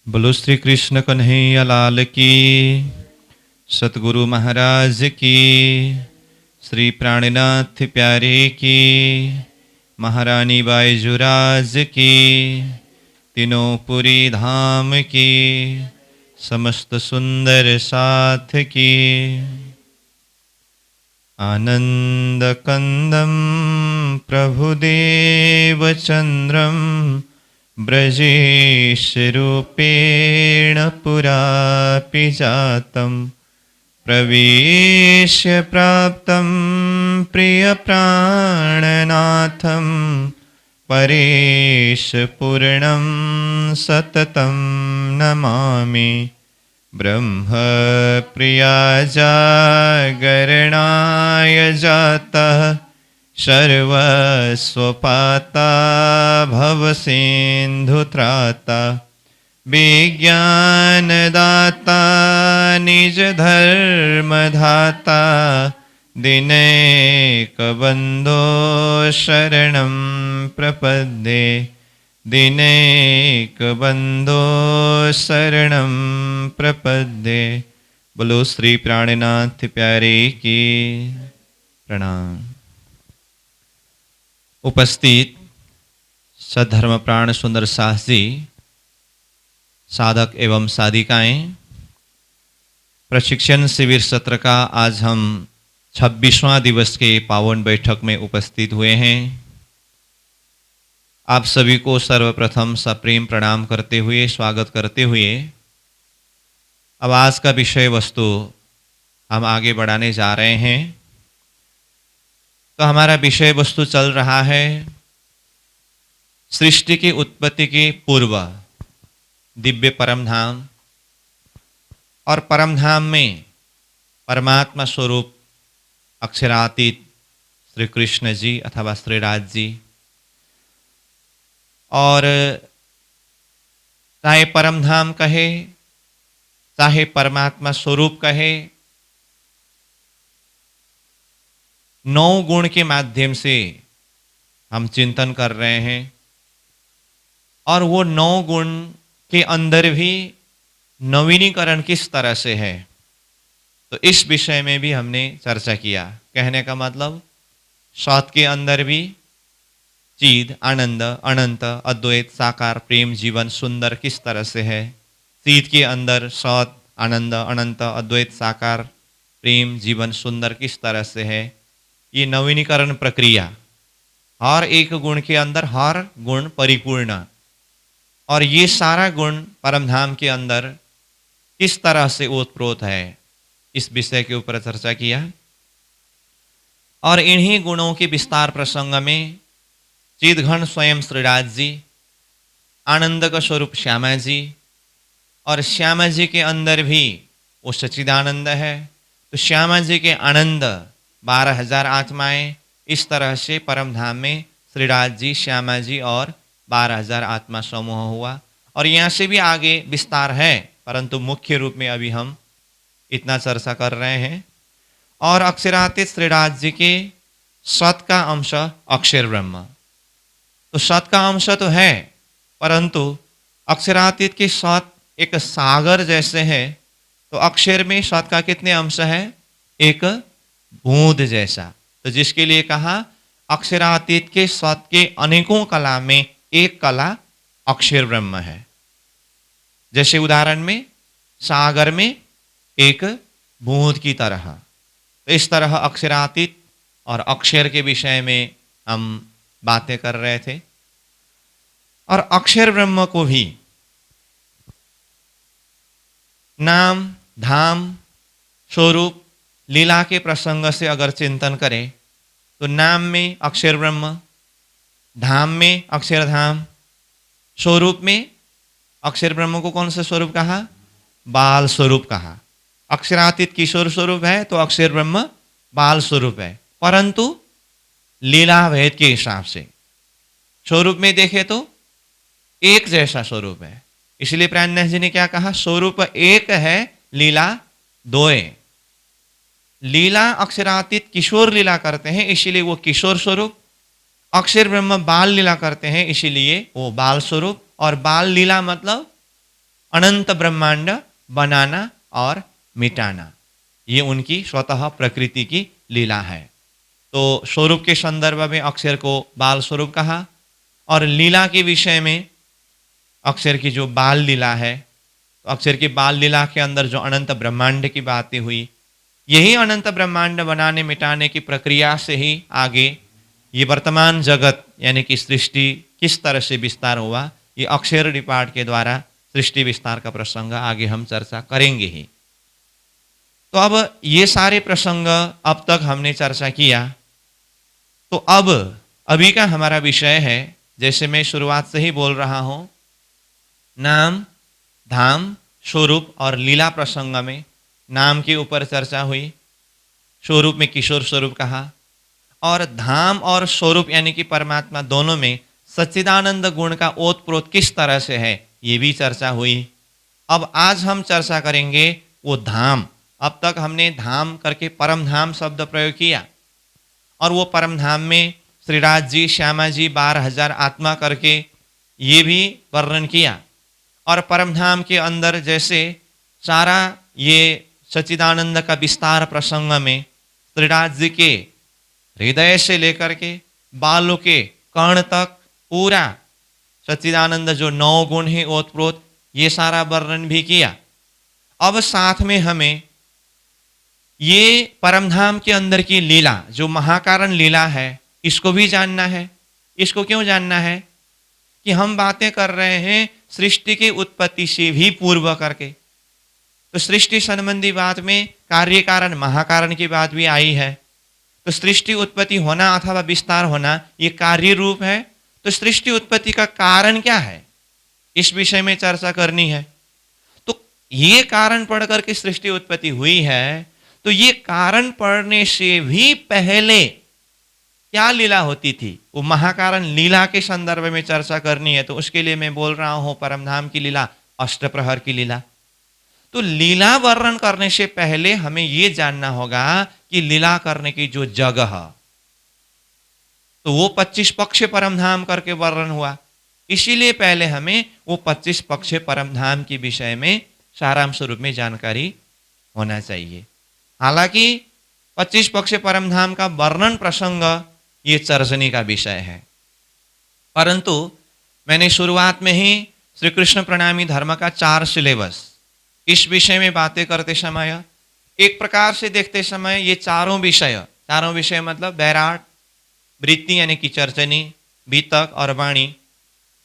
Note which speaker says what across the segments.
Speaker 1: बोलो श्री कृष्ण कन्हैया लाल की, सतगुरु महाराज की, श्री प्राणनाथ प्यारे की, महारानी बाईजुराज की, तीनों पुरी धाम की, समस्त सुंदर साथ की। आनंद कंदम प्रभुदेव चंद्रम ब्रजेश रूपेण पुरापि जातं प्रवेश्य प्राप्तं प्रियप्राणनाथं परेश पूर्णं सततं नमामि। ब्रह्म प्रिया जागरणाय जातः सर्वस्वपाता भवसिन्धुत्राता विज्ञानदाता निजधर्मधाता दिनैकबन्धो शरणं प्रपद्ये दिनैकबन्धो शरणं प्रपद्ये। बोलो श्री प्राणनाथ प्यारे की। प्रणाम। उपस्थित सद्धर्म प्राण सुंदर साहस जी, साधक एवं साधिकाएं, प्रशिक्षण शिविर सत्र का आज हम 26वां दिवस के पावन बैठक में उपस्थित हुए हैं। आप सभी को सर्वप्रथम सप्रेम प्रणाम करते हुए, स्वागत करते हुए अब आज का विषय वस्तु हम आगे बढ़ाने जा रहे हैं। तो हमारा विषय वस्तु चल रहा है सृष्टि की उत्पत्ति के पूर्व दिव्य परमधाम और परमधाम में परमात्मा स्वरूप अक्षरातीत श्री कृष्ण जी अथवा श्रीराज जी, और चाहे परमधाम कहे चाहे परमात्मा स्वरूप कहे, 9 गुण के माध्यम से हम चिंतन कर रहे हैं। और वो 9 गुण के अंदर भी नवीनीकरण किस तरह से है, तो इस विषय में भी हमने चर्चा किया। कहने का मतलब, सत के अंदर भी चिद, आनंद, अनंत, अद्वैत, साकार, प्रेम, जीवन सुंदर किस तरह से है। चिद के अंदर सत, आनंद, अनंत, अद्वैत, साकार, प्रेम, जीवन सुंदर किस तरह से है। ये नवीनीकरण प्रक्रिया, हर एक गुण के अंदर हर गुण परिपूर्ण, और ये सारा गुण परमधाम के अंदर किस तरह से ओतप्रोत है, इस विषय के ऊपर चर्चा किया। और इन्हीं गुणों के विस्तार प्रसंग में चिदघन स्वयं श्रीराज जी, आनंद का स्वरूप श्यामा जी, और श्यामा जी के अंदर भी वो सच्चिदानंद है। तो श्यामा जी के आनंद 12,000 आत्माएं, इस तरह से परमधाम में श्रीराज जी, श्यामा जी और 12,000 आत्मा समूह हुआ। और यहाँ से भी आगे विस्तार है, परंतु मुख्य रूप में अभी हम इतना चर्चा कर रहे हैं। और अक्षरातीत श्रीराज जी के सत का अंश अक्षर ब्रह्म, तो सत का अंश तो है, परंतु अक्षरातीत के सत एक सागर जैसे है, तो अक्षर में सत का कितने अंश है, एक बूंद जैसा। तो जिसके लिए कहा अक्षरातीत के सत के अनेकों कला में एक कला अक्षर ब्रह्म है। जैसे उदाहरण में सागर में एक बूंद की तरह। तो इस तरह अक्षरातीत और अक्षर के विषय में हम बातें कर रहे थे। और अक्षर ब्रह्म को भी नाम, धाम, स्वरूप, लीला के प्रसंग से अगर चिंतन करें, तो नाम में अक्षर ब्रह्म, धाम में अक्षरधाम, स्वरूप में अक्षर ब्रह्म को कौन सा स्वरूप कहा, बाल स्वरूप कहा। अक्षरातीत किशोर स्वरूप है, तो अक्षर ब्रह्म बाल स्वरूप है, परंतु लीला भेद के हिसाब से स्वरूप में देखे तो एक जैसा स्वरूप है। इसलिए प्राणनाथ जी ने क्या कहा, स्वरूप एक है, लीला 2 है। लीला अक्षरातीत किशोर लीला करते हैं, इसीलिए वो किशोर स्वरूप। अक्षर ब्रह्म बाल लीला करते हैं, इसीलिए वो बाल स्वरूप। और बाल लीला मतलब अनंत ब्रह्मांड बनाना और मिटाना, ये उनकी स्वतः प्रकृति की लीला है। तो स्वरूप के संदर्भ में अक्षर को बाल स्वरूप कहा, और लीला के विषय में अक्षर की जो बाल लीला है, तो अक्षर की बाल लीला के अंदर जो अनंत ब्रह्मांड की बातें हुई, यही अनंत ब्रह्मांड बनाने मिटाने की प्रक्रिया से ही आगे ये वर्तमान जगत यानी कि सृष्टि किस तरह से विस्तार हुआ, ये अक्षर डिपार्ट के द्वारा सृष्टि विस्तार का प्रसंग आगे हम चर्चा करेंगे ही। तो अब ये सारे प्रसंग अब तक हमने चर्चा किया। तो अब अभी का हमारा विषय है, जैसे मैं शुरुआत से ही बोल रहा हूं, नाम, धाम, स्वरूप और लीला प्रसंग में नाम के ऊपर चर्चा हुई, स्वरूप में किशोर स्वरूप कहा, और धाम और स्वरूप यानी कि परमात्मा दोनों में सच्चिदानंद गुण का ओतप्रोत किस तरह से है, ये भी चर्चा हुई। अब आज हम चर्चा करेंगे वो धाम। अब तक हमने धाम करके परम धाम शब्द प्रयोग किया, और वो परम धाम में श्रीराज जी, श्यामा जी, 12,000 आत्मा करके ये भी वर्णन किया। और परम धाम के अंदर जैसे सारा ये सच्चिदानंद का विस्तार प्रसंग में श्रीराज जी के हृदय से लेकर के बालों के कर्ण तक पूरा सच्चिदानंद जो 9 गुण है ओतप्रोत, ये सारा वर्णन भी किया। अब साथ में हमें ये परमधाम के अंदर की लीला जो महाकारण लीला है, इसको भी जानना है। इसको क्यों जानना है? कि हम बातें कर रहे हैं सृष्टि की उत्पत्ति से भी पूर्व करके। तो सृष्टि संबंधी बात में कार्य कारण महाकारण की बात भी आई है। तो सृष्टि उत्पत्ति होना अथवा विस्तार होना ये कार्य रूप है। तो सृष्टि उत्पत्ति का कारण क्या है, इस विषय में चर्चा करनी है। तो ये कारण पढ़ करके सृष्टि उत्पत्ति हुई है, तो ये कारण पढ़ने से भी पहले क्या लीला होती थी, वो महाकारण लीला के संदर्भ में चर्चा करनी है। तो उसके लिए मैं बोल रहा हूं परमधाम की लीला, अष्टप्रहर की लीला। तो लीला वर्णन करने से पहले हमें ये जानना होगा कि लीला करने की जो जगह, तो वो 25 पक्ष परमधाम करके वर्णन हुआ। इसीलिए पहले हमें वो 25 पक्ष परमधाम के विषय में सारांश रूप में जानकारी होना चाहिए। हालांकि 25 पक्ष परमधाम का वर्णन प्रसंग ये चर्चनी का विषय है, परंतु मैंने शुरुआत में ही श्री कृष्ण प्रणामी धर्म का 4 सिलेबस, इस विषय में बातें करते समय, एक प्रकार से देखते समय ये चारों विषय मतलब बैराट, वृत्ति यानी कि चर्चनी, बीतक और वाणी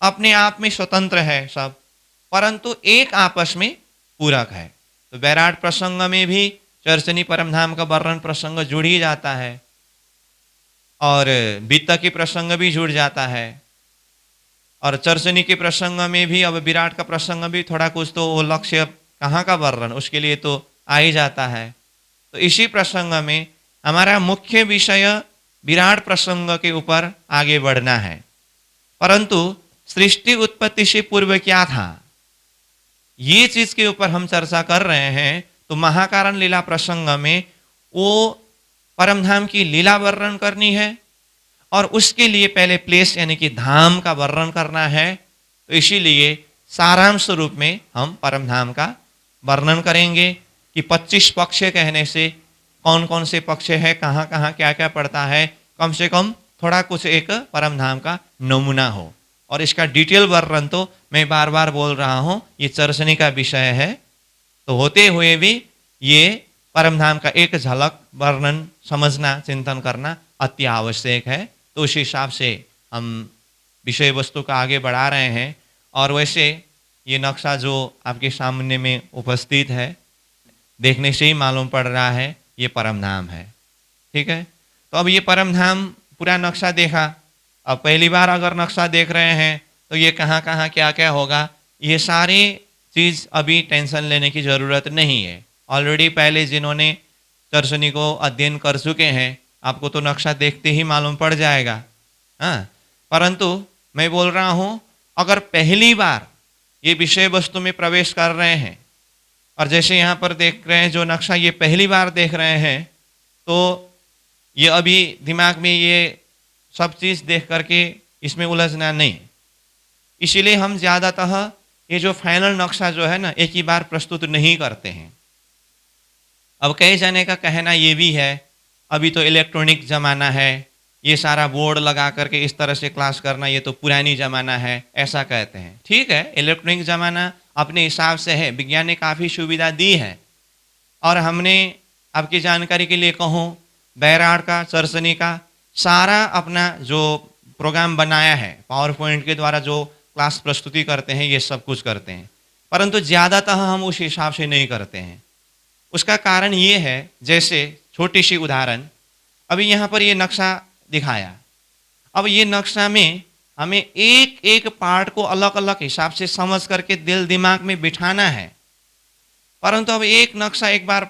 Speaker 1: अपने आप में स्वतंत्र है सब, परंतु एक आपस में पूरक है। तो बैराट प्रसंग में भी चर्चनी परमधाम का वर्णन प्रसंग जुड़ ही जाता है, और बीतक की प्रसंग भी जुड़ जाता है, और चर्चनी के प्रसंग में भी अब विराट का प्रसंग भी थोड़ा कुछ तो वो लक्ष्य कहाँ का वर्णन उसके लिए तो आ ही जाता है। तो इसी प्रसंग में हमारा मुख्य विषय विराट प्रसंग के ऊपर आगे बढ़ना है। परंतु सृष्टि उत्पत्ति से पूर्व क्या था, ये चीज के ऊपर हम चर्चा कर रहे हैं। तो महाकारण लीला प्रसंग में वो परमधाम की लीला वर्णन करनी है, और उसके लिए पहले प्लेस यानी कि धाम का वर्णन करना है। तो इसीलिए सारांश रूप में हम परमधाम का वर्णन करेंगे कि 25 पक्ष कहने से कौन कौन से पक्ष है, कहाँ कहाँ क्या क्या पड़ता है, कम से कम थोड़ा कुछ एक परमधाम का नमूना हो। और इसका डिटेल वर्णन तो मैं बार बार बोल रहा हूँ, ये चर्चनी का विषय है, तो होते हुए भी ये परमधाम का एक झलक वर्णन समझना, चिंतन करना अति आवश्यक है। तो उस हिसाब से हम विषय वस्तु का आगे बढ़ा रहे हैं। और वैसे ये नक्शा जो आपके सामने में उपस्थित है, देखने से ही मालूम पड़ रहा है ये परमधाम है, ठीक है। तो अब ये परमधाम पूरा नक्शा देखा, अब पहली बार अगर नक्शा देख रहे हैं तो ये कहाँ कहाँ क्या क्या होगा, ये सारी चीज़ अभी टेंशन लेने की ज़रूरत नहीं है। ऑलरेडी पहले जिन्होंने चर्चनी को अध्ययन कर चुके हैं, आपको तो नक्शा देखते ही मालूम पड़ जाएगा। हाँ, परंतु मैं बोल रहा हूँ अगर पहली बार ये विषय वस्तु में प्रवेश कर रहे हैं, और जैसे यहाँ पर देख रहे हैं जो नक्शा ये पहली बार देख रहे हैं, तो ये अभी दिमाग में ये सब चीज़ देख करके इसमें उलझना नहीं। इसीलिए हम ज़्यादातः ये जो फाइनल नक्शा जो है ना एक ही बार प्रस्तुत नहीं करते हैं। अब कई जने का कहना ये भी है, अभी तो इलेक्ट्रॉनिक ज़माना है, ये सारा बोर्ड लगा करके इस तरह से क्लास करना ये तो पुरानी ज़माना है, ऐसा कहते हैं। ठीक है, इलेक्ट्रॉनिक ज़माना अपने हिसाब से है, विज्ञान ने काफ़ी सुविधा दी है। और हमने आपकी जानकारी के लिए कहूँ, बैराड का, चरसनी का सारा अपना जो प्रोग्राम बनाया है, पावर पॉइंट के द्वारा जो क्लास प्रस्तुति करते हैं, ये सब कुछ करते हैं। परंतु ज़्यादातर हम उस हिसाब से नहीं करते हैं। उसका कारण ये है, जैसे छोटी सी उदाहरण, अभी यहाँ पर ये नक्शा दिखाया। अब ये नक्शा में हमें एक एक पार्ट को अलग अलग हिसाब से समझ करके दिल दिमाग में बिठाना है। परंतु अब एक नक्शा एक बार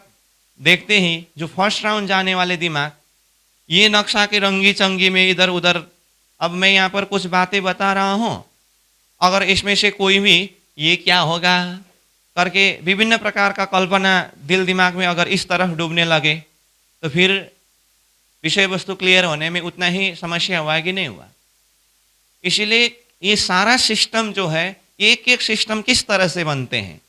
Speaker 1: देखते ही जो फर्स्ट राउंड जाने वाले दिमाग, ये नक्शा के रंगी चंगी में इधर उधर, अब मैं यहाँ पर कुछ बातें बता रहा हूँ, अगर इसमें से कोई भी ये क्या होगा करके विभिन्न प्रकार का कल्पना दिल दिमाग में अगर इस तरफ डूबने लगे, तो फिर विषय वस्तु क्लियर होने में उतना ही समस्या हुआ कि नहीं हुआ। इसीलिए ये सारा सिस्टम जो है, एक एक सिस्टम किस तरह से बनते हैं,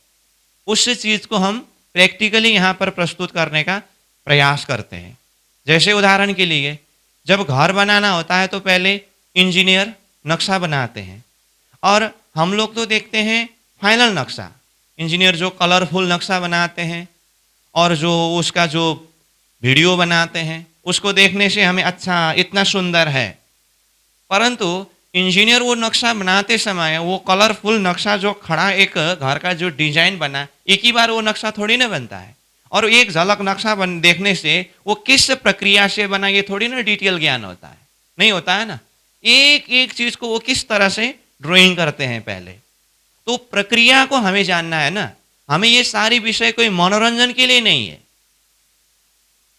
Speaker 1: उस चीज को हम प्रैक्टिकली यहाँ पर प्रस्तुत करने का प्रयास करते हैं। जैसे उदाहरण के लिए, जब घर बनाना होता है तो पहले इंजीनियर नक्शा बनाते हैं, और हम लोग तो देखते हैं फाइनल नक्शा। इंजीनियर जो कलरफुल नक्शा बनाते हैं और जो उसका जो वीडियो बनाते हैं, उसको देखने से हमें अच्छा इतना सुंदर है। परंतु इंजीनियर वो नक्शा बनाते समय वो कलरफुल नक्शा जो खड़ा एक घर का जो डिजाइन बना, एक ही बार वो नक्शा थोड़ी ना बनता है। और एक झलक नक्शा देखने से वो किस प्रक्रिया से बना ये थोड़ी ना डिटेल ज्ञान होता है, नहीं होता है ना। एक एक चीज को वो किस तरह से ड्राइंग करते हैं पहले, तो प्रक्रिया को हमें जानना है ना। हमें ये सारी विषय कोई मनोरंजन के लिए नहीं है।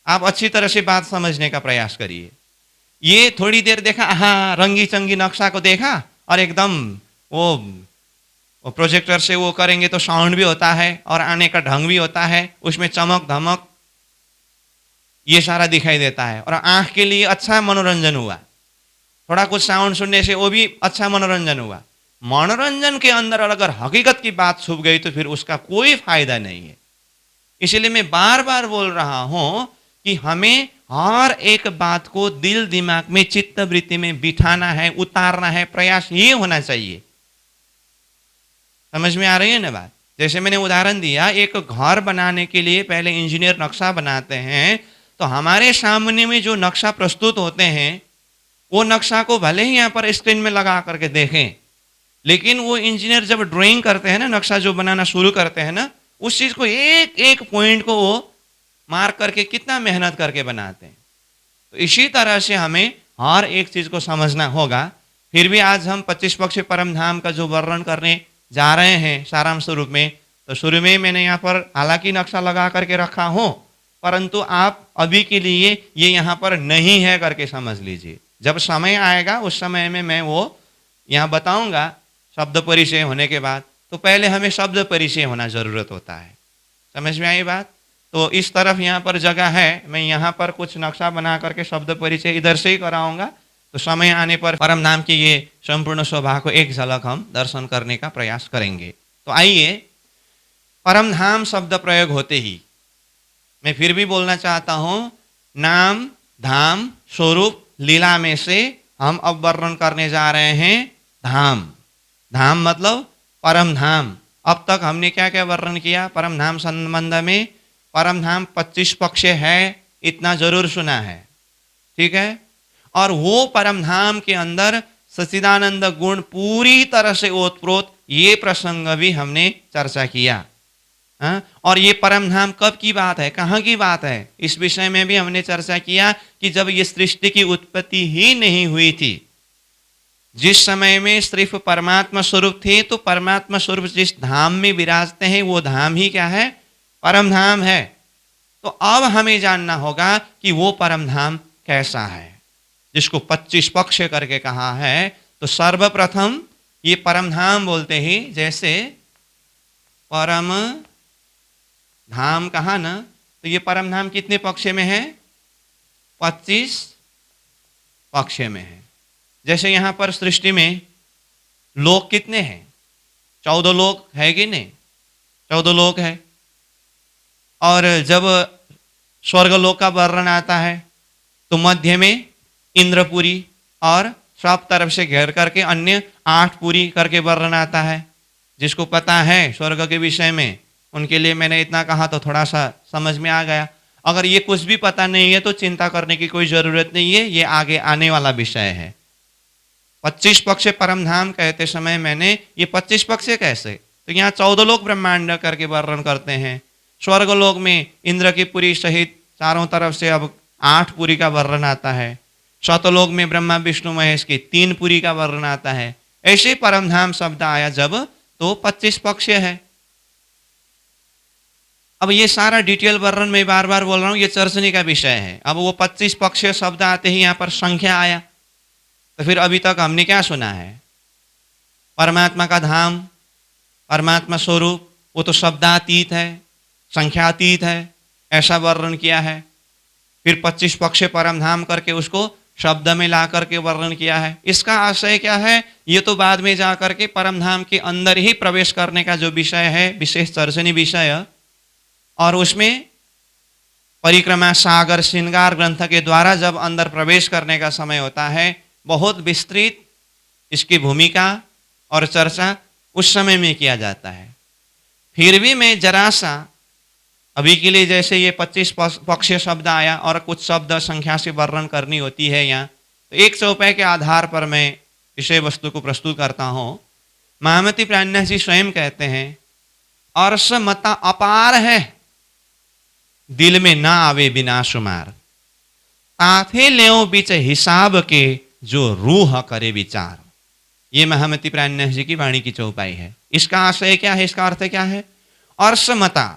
Speaker 1: आप अच्छी तरह से बात समझने का प्रयास करिए। ये थोड़ी देर देखा, हाँ रंगी चंगी नक्शा को देखा, और एकदम वो प्रोजेक्टर से वो करेंगे तो साउंड भी होता है और आने का ढंग भी होता है, उसमें चमक धमक ये सारा दिखाई देता है, और आंख के लिए अच्छा मनोरंजन हुआ। थोड़ा कुछ साउंड सुनने से वो भी अच्छा मनोरंजन हुआ। मनोरंजन के अंदर अगर हकीकत की बात छुप गई तो फिर उसका कोई फायदा नहीं है। इसलिए मैं बार बार बोल रहा हूं कि हमें हर एक बात को दिल दिमाग में, चित्त वृत्ति में बिठाना है, उतारना है, प्रयास ये होना चाहिए। समझ में आ रही है ना बात। जैसे मैंने उदाहरण दिया, एक घर बनाने के लिए पहले इंजीनियर नक्शा बनाते हैं, तो हमारे सामने में जो नक्शा प्रस्तुत होते हैं, वो नक्शा को भले ही यहाँ पर स्क्रीन में लगा करके देखें, लेकिन वो इंजीनियर जब ड्राइंग करते हैं ना, नक्शा जो बनाना शुरू करते हैं ना, उस चीज को एक एक पॉइंट को वो मार्क करके कितना मेहनत करके बनाते हैं। तो इसी तरह से हमें हर एक चीज को समझना होगा। फिर भी आज हम 25 पक्ष परम धाम का जो वर्णन करने जा रहे हैं सारांश स्वरूप में, तो शुरू में मैंने यहाँ पर हालांकि नक्शा लगा करके रखा हूँ, परंतु आप अभी के लिए ये यहाँ पर नहीं है करके समझ लीजिए। जब समय आएगा उस समय में मैं वो यहाँ बताऊंगा शब्द परिचय होने के बाद। तो पहले हमें शब्द परिचय होना जरूरत होता है। समझ में आई बात। तो इस तरफ यहाँ पर जगह है, मैं यहाँ पर कुछ नक्शा बना करके शब्द परिचय इधर से ही कराऊंगा। तो समय आने पर परम धाम की ये संपूर्ण शोभा को एक झलक हम दर्शन करने का प्रयास करेंगे। तो आइए, परम धाम शब्द प्रयोग होते ही मैं फिर भी बोलना चाहता हूँ, नाम धाम स्वरूप लीला में से हम अब वर्णन करने जा रहे हैं धाम। धाम मतलब परम धाम। अब तक हमने क्या क्या वर्णन किया परम धाम संबंध में। परम धाम 25 पक्ष है, इतना जरूर सुना है, ठीक है। और वो परम धाम के अंदर सच्चिदानंद गुण पूरी तरह से ओतप्रोत, ये प्रसंग भी हमने चर्चा किया। और ये परम धाम कब की बात है, कहाँ की बात है, इस विषय में भी हमने चर्चा किया कि जब ये सृष्टि की उत्पत्ति ही नहीं हुई थी, जिस समय में सिर्फ परमात्मा स्वरूप थे, तो परमात्मा स्वरूप जिस धाम में विराजते हैं वो धाम ही क्या है, परम धाम है। तो अब हमें जानना होगा कि वो परम धाम कैसा है, जिसको 25 पक्ष करके कहा है। तो सर्वप्रथम ये परम धाम बोलते ही, जैसे परम धाम कहा ना, तो ये परम धाम कितने पक्ष में है, 25 पक्ष में है। जैसे यहां पर सृष्टि में लोक कितने हैं, 14 लोक है कि नहीं? 14 लोक है। और जब स्वर्गलोक का वर्णन आता है तो मध्य में इंद्रपुरी और सब तरफ से घेर करके अन्य 8 पुरी करके वर्णन आता है। जिसको पता है स्वर्ग के विषय में उनके लिए मैंने इतना कहा तो थोड़ा सा समझ में आ गया। अगर ये कुछ भी पता नहीं है तो चिंता करने की कोई जरूरत नहीं है, ये आगे आने वाला विषय है। 25 पक्ष परम धाम कहते समय मैंने ये 25 पक्ष कैसे, तो यहाँ 14 लोक ब्रह्मांड करके वर्णन करते हैं। स्वर्गलोक में इंद्र की पुरी सहित चारों तरफ से अब 8 पुरी का वर्णन आता है। सतलोक में ब्रह्मा विष्णु महेश की 3 पुरी का वर्णन आता है। ऐसे परम धाम शब्द आया जब तो 25 पक्ष है। अब ये सारा डिटेल वर्णन मैं बार बार बोल रहा हूं, ये चर्चनी का विषय है। अब वो 25 पक्ष शब्द आते ही यहाँ पर संख्या आया, तो फिर अभी तक हमने क्या सुना है? परमात्मा का धाम, परमात्मा स्वरूप, वो तो शब्दातीत है, संख्यातीत है, ऐसा वर्णन किया है। फिर 25 पक्ष परम धाम करके उसको शब्द में ला करके वर्णन किया है। इसका आशय क्या है? ये तो बाद में जा करके परम धाम के अंदर ही प्रवेश करने का जो विषय है, विशेष चर्चनी विषय, और उसमें परिक्रमा सागर श्रृंगार ग्रंथ के द्वारा जब अंदर प्रवेश करने का समय होता है, बहुत विस्तृत इसकी भूमिका और चर्चा उस समय में किया जाता है। फिर भी मैं जरा सा अभी के लिए, जैसे ये 25 पक्ष शब्द आया और कुछ शब्द संख्या से वर्णन करनी होती है यहाँ, तो एक चौपाई के आधार पर मैं विषय वस्तु को प्रस्तुत करता हूँ। महामती प्राज्ञ जी स्वयं कहते हैं, अर्श मता अपार है, दिल में ना आवे बिना शुमार, ताथे लेओ बीच हिसाब के, जो रूह करे विचार। ये महामती प्राज्ञ जी की वाणी की चौपाई है। इसका आशय क्या है, इसका अर्थ क्या है? अर्श मता,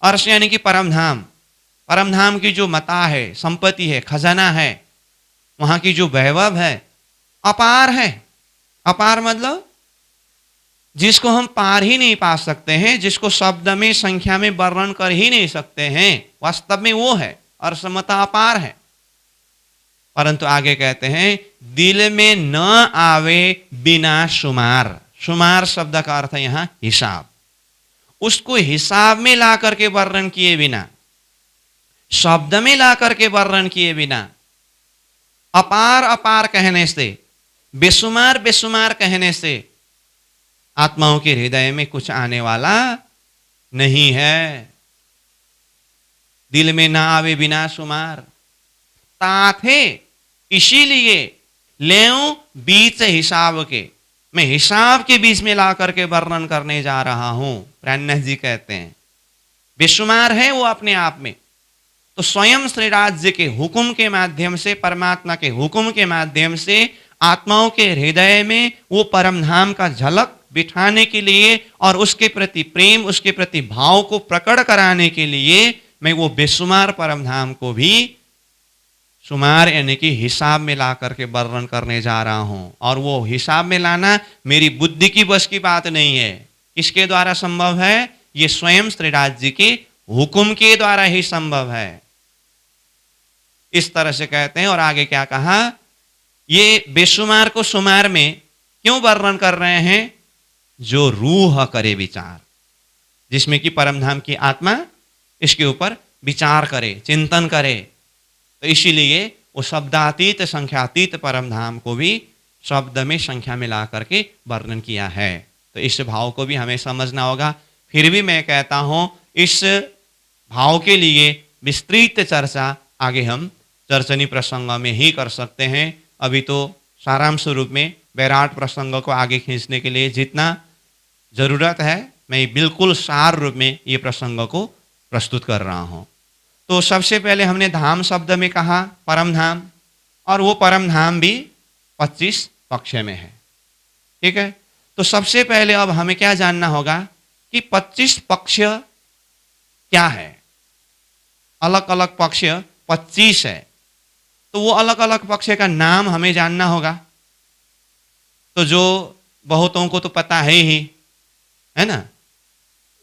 Speaker 1: अर्श यानी कि परम धाम, परम धाम की जो मता है, संपत्ति है, खजाना है, वहां की जो वैभव है, अपार है। अपार मतलब जिसको हम पार ही नहीं पा सकते हैं, जिसको शब्द में संख्या में वर्णन कर ही नहीं सकते हैं, वास्तव में वो है। अर्श मता अपार है। परंतु आगे कहते हैं, दिल में न आवे बिना शुमार। शुमार शब्द का अर्थ है यहां हिसाब। उसको हिसाब में ला करके वर्णन किए बिना, शब्द में ला करके वर्णन किए बिना, अपार अपार कहने से, बेशुमार बेशुमार कहने से आत्माओं के हृदय में कुछ आने वाला नहीं है। दिल में ना आवे बिना शुमार, ताथे, इसीलिए लेऊं बीच हिसाब के, मैं हिसाब के बीच में ला करके वर्णन करने जा रहा हूं। प्राज्ञ जी कहते हैं बेशुमार है वो अपने आप में, तो स्वयं श्री राज्य के हुक्म के माध्यम से, परमात्मा के हुक्म के माध्यम से आत्माओं के हृदय में वो परम धाम का झलक बिठाने के लिए और उसके प्रति प्रेम, उसके प्रति भाव को प्रकट कराने के लिए मैं वो बेशुमार परम धाम को भी शुमार यानी कि हिसाब में ला करके वर्णन करने जा रहा हूं। और वो हिसाब में लाना मेरी बुद्धि की बस की बात नहीं है। किसके द्वारा संभव है? ये स्वयं श्री राज्य के हुक्म के द्वारा ही संभव है। इस तरह से कहते हैं। और आगे क्या कहा? ये बेशुमार को शुमार में क्यों वर्णन कर रहे हैं? जो रूह करे विचार, जिसमें कि परम धाम की आत्मा इसके ऊपर विचार करे, चिंतन करे, तो इसीलिए वो शब्दातीत संख्यातीत परम धाम को भी शब्द में संख्या में ला करके वर्णन किया है। तो इस भाव को भी हमें समझना होगा। फिर भी मैं कहता हूं इस भाव के लिए विस्तृत चर्चा आगे हम चर्चनी प्रसंग में ही कर सकते हैं। अभी तो सारांश रूप में वैराट प्रसंग को आगे खींचने के लिए जितना जरूरत है, मैं बिल्कुल सार रूप में ये प्रसंग को प्रस्तुत कर रहा हूं। तो सबसे पहले हमने धाम शब्द में कहा परम धाम, और वो परम धाम भी 25 पक्ष में है। ठीक है। तो सबसे पहले अब हमें क्या जानना होगा कि 25 पक्ष क्या है। अलग अलग पक्ष 25 है, तो वो अलग अलग पक्ष का नाम हमें जानना होगा। तो जो बहुतों को तो पता है ही, है ना,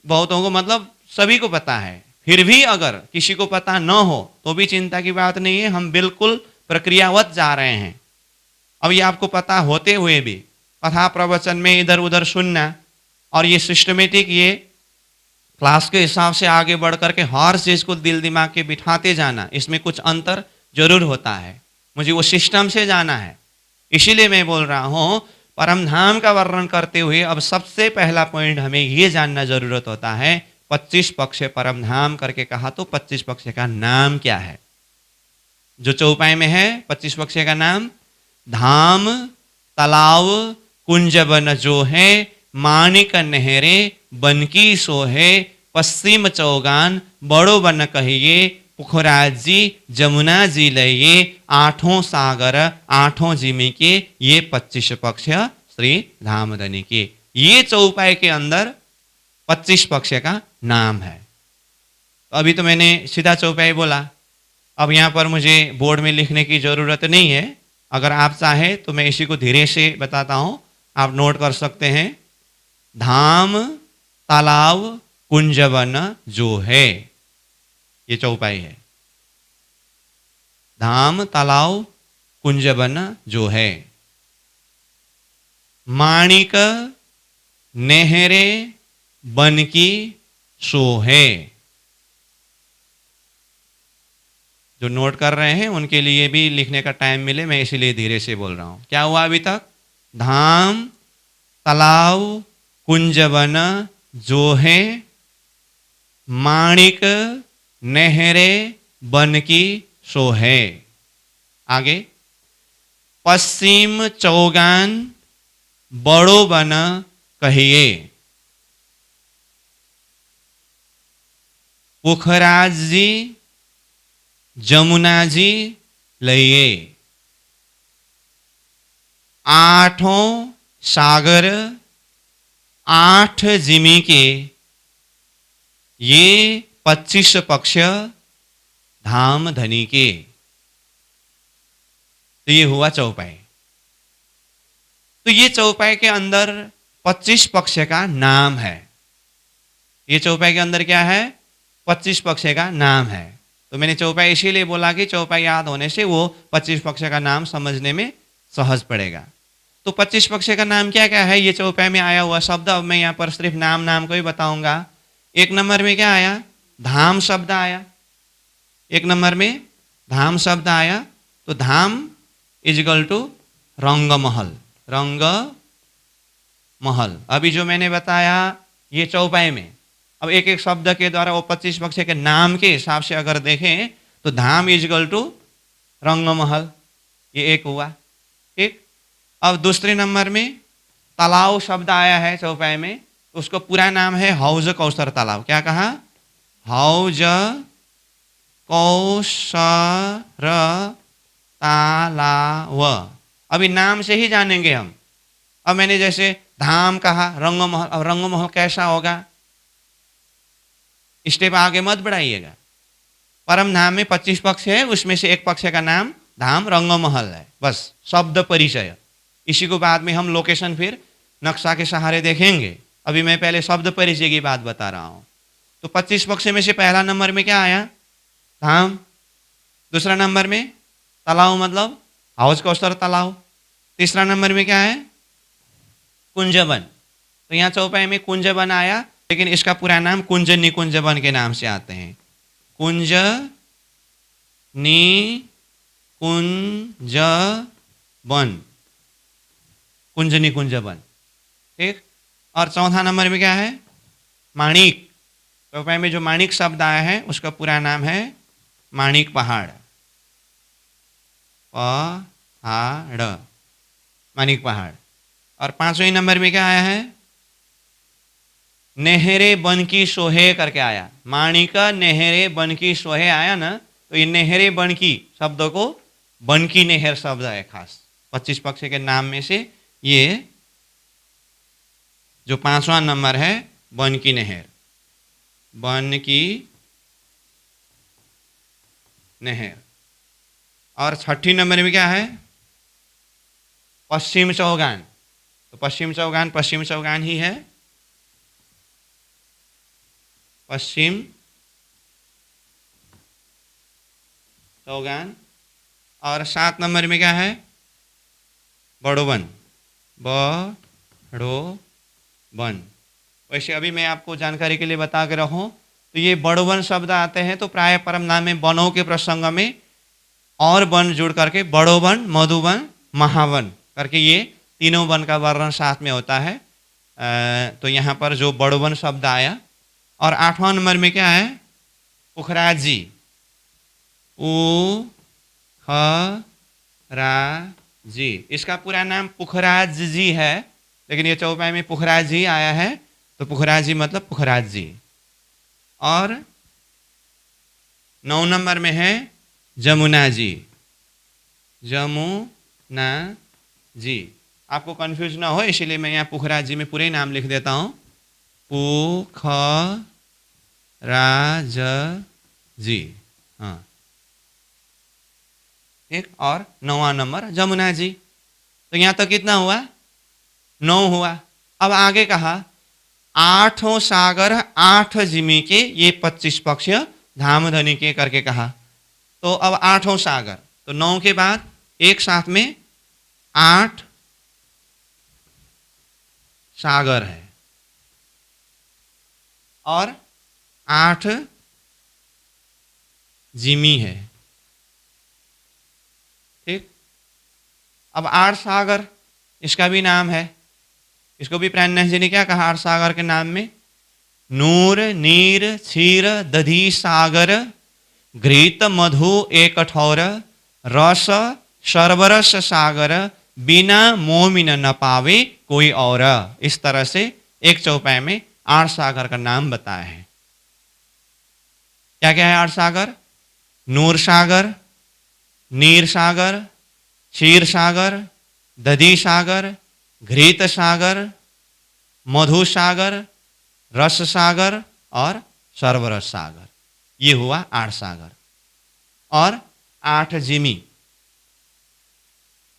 Speaker 1: बहुतों को मतलब सभी को पता है। फिर भी अगर किसी को पता न हो तो भी चिंता की बात नहीं है, हम बिल्कुल प्रक्रियावत जा रहे हैं। अब ये आपको पता होते हुए भी कथा प्रवचन में इधर उधर सुनना, और ये सिस्टमेटिक, ये क्लास के हिसाब से आगे बढ़ करके हर चीज को दिल दिमाग के बिठाते जाना, इसमें कुछ अंतर जरूर होता है। मुझे वो सिस्टम से जाना है, इसीलिए मैं बोल रहा हूं परम धाम का वर्णन करते हुए अब सबसे पहला पॉइंट हमें ये जानना जरूरत होता है, 25 पक्ष परम धाम करके कहा तो 25 पक्ष का नाम क्या है। जो चौपाई में है 25 पक्ष का नाम, धाम, तालाब, कुंज बन जो है, माणिक नहरे बनकी सो है, पश्चिम चौगान बड़ो बन कहिए, पुखराज जी जमुना जी लइए, आठों सागर आठों जिमी के, ये 25 पक्ष श्री धामधनी के। ये चौपाई के अंदर 25 पक्ष का नाम है। तो अभी तो मैंने सीधा चौपाई बोला, अब यहाँ पर मुझे बोर्ड में लिखने की जरूरत नहीं है। अगर आप चाहे तो मैं इसी को धीरे से बताता हूं, आप नोट कर सकते हैं। धाम, तालाब, कुंजवन जो है, ये चौपाई है। धाम, तालाब, कुंजवन जो है, माणिक नहरे बनकी सो है। जो नोट कर रहे हैं उनके लिए भी लिखने का टाइम मिले, मैं इसीलिए धीरे से बोल रहा हूं। क्या हुआ अभी तक? धाम, तालाब, कुंजवन जो है, माणिक नहरे बनकी सो है। आगे, पश्चिम चौगान बड़ो बन कहिए, पुखराज जी जमुना जी लइए, आठों सागर आठ जिमी के, ये 25 पक्ष धाम धनी के। तो ये हुआ चौपाई। तो ये चौपाई के अंदर 25 पक्ष का नाम है। ये चौपाई के अंदर क्या है? 25 पक्ष का नाम है। तो मैंने चौपाई इसीलिए बोला कि चौपाई याद होने से वो 25 पक्ष का नाम समझने में सहज पड़ेगा। तो 25 पक्ष का नाम क्या क्या है, ये चौपाई में आया हुआ शब्द। अब मैं यहाँ पर सिर्फ नाम को ही बताऊंगा। एक नंबर में क्या आया? धाम शब्द आया। एक नंबर में धाम शब्द आया। तो धाम इज इक्वल टू रंग महल, रंग महल। अभी जो मैंने बताया ये चौपाई में, अब एक एक शब्द के द्वारा वो 25 पक्ष के नाम के हिसाब से अगर देखें तो धाम इज इक्वल टू रंग महल, ये एक हुआ। ठीक। अब दूसरे नंबर में तालाब शब्द आया है चौपाई में, तो उसका पूरा नाम है हौज कौसर तालाब। क्या कहा? हौज कौसर तालाब। अभी नाम से ही जानेंगे हम। अब मैंने जैसे धाम कहा, रंग महल। अब रंग महल कैसा होगा? स्टेप आगे मत बढ़ाइएगा। परम धाम में 25 पक्ष है, उसमें से एक पक्ष का नाम धाम रंग महल है। बस शब्द परिचय। इसी को बाद में हम लोकेशन फिर नक्शा के सहारे देखेंगे। अभी मैं पहले शब्द परिचय की बात बता रहा हूं। तो 25 पक्ष में से पहला नंबर में क्या आया? धाम। दूसरा नंबर में तालाब, मतलब हौज कौसर तालाब। तीसरा नंबर में क्या है? कुंजवन। तो यहाँ चौपाई में कुंजवन आया, लेकिन इसका पूरा नाम कुंज निकुंजवन के नाम से आते हैं। कुंज निकुंजवन, कुंज निकुंजवन। ठीक। और चौथा नंबर में क्या है? माणिक। चौपाई में जो माणिक शब्द आया है उसका पूरा नाम है माणिक पहाड़। पहाड़, माणिक पहाड़। और पांचवें नंबर में क्या आया है? नेहरे बनकी सोहे करके आया। माणिका नेहरे बनकी सोहे आया ना, तो ये नेहरे बनकी शब्दों को बनकी नेहर शब्द है खास 25 पक्ष के नाम में से। ये जो पांचवा नंबर है बनकी नहर, बनकी नहर। और छठी नंबर में क्या है? पश्चिम चौगान। तो पश्चिम चौगान ही है, पश्चिम चौगान। और 7 नंबर में क्या है? बड़ोवन, बड़ोवन। वैसे अभी मैं आपको जानकारी के लिए बता के रहूँ तो ये बड़वन शब्द आते हैं तो प्राय परम नाम में वनों के प्रसंग में और वन जुड़ करके बड़ोवन, मधुवन, महावन करके ये तीनों वन का वर्णन साथ में होता है। तो यहाँ पर जो बड़ोवन शब्द आया। और 8वां नंबर में क्या है? पुखराजी। उ ख रा जी। इसका पूरा नाम पुखराज जी है, लेकिन ये चौपाई में पुखराज जी आया है तो पुखराज जी मतलब पुखराज जी। और 9 नंबर में है जमुना जी। जमुना जी। आपको कंफ्यूज ना हो इसलिए मैं यहाँ पुखराज जी में पूरे नाम लिख देता हूँ। पुख राज जी। हाँ ठीक। और 9वां नंबर जमुना जी। तो यहाँ तक कितना हुआ? 9 हुआ। अब आगे कहा 8 सागर 8 जिमी के ये 25 पक्ष धामधनी के करके कहा। तो अब 8 सागर तो 9 के बाद एक साथ में 8 सागर है और 8 जिमी है। ठीक। अब 8 सागर इसका भी नाम है। इसको भी प्राणनाथ जी ने क्या कहा 8 सागर के नाम में? नूर नीर क्षीर दधी सागर घृत मधु एक कठोर रस सर्वरस सागर बिना मोमिन न पावे कोई और। इस तरह से एक चौपाई में 8 सागर का नाम बताया है। क्या क्या है 8 सागर? नूर सागर, नीर सागर, क्षीर सागर, दधी सागर, घृत सागर, मधु सागर, रस सागर और सर्वरस सागर। ये हुआ 8 सागर। और 8 जिमी।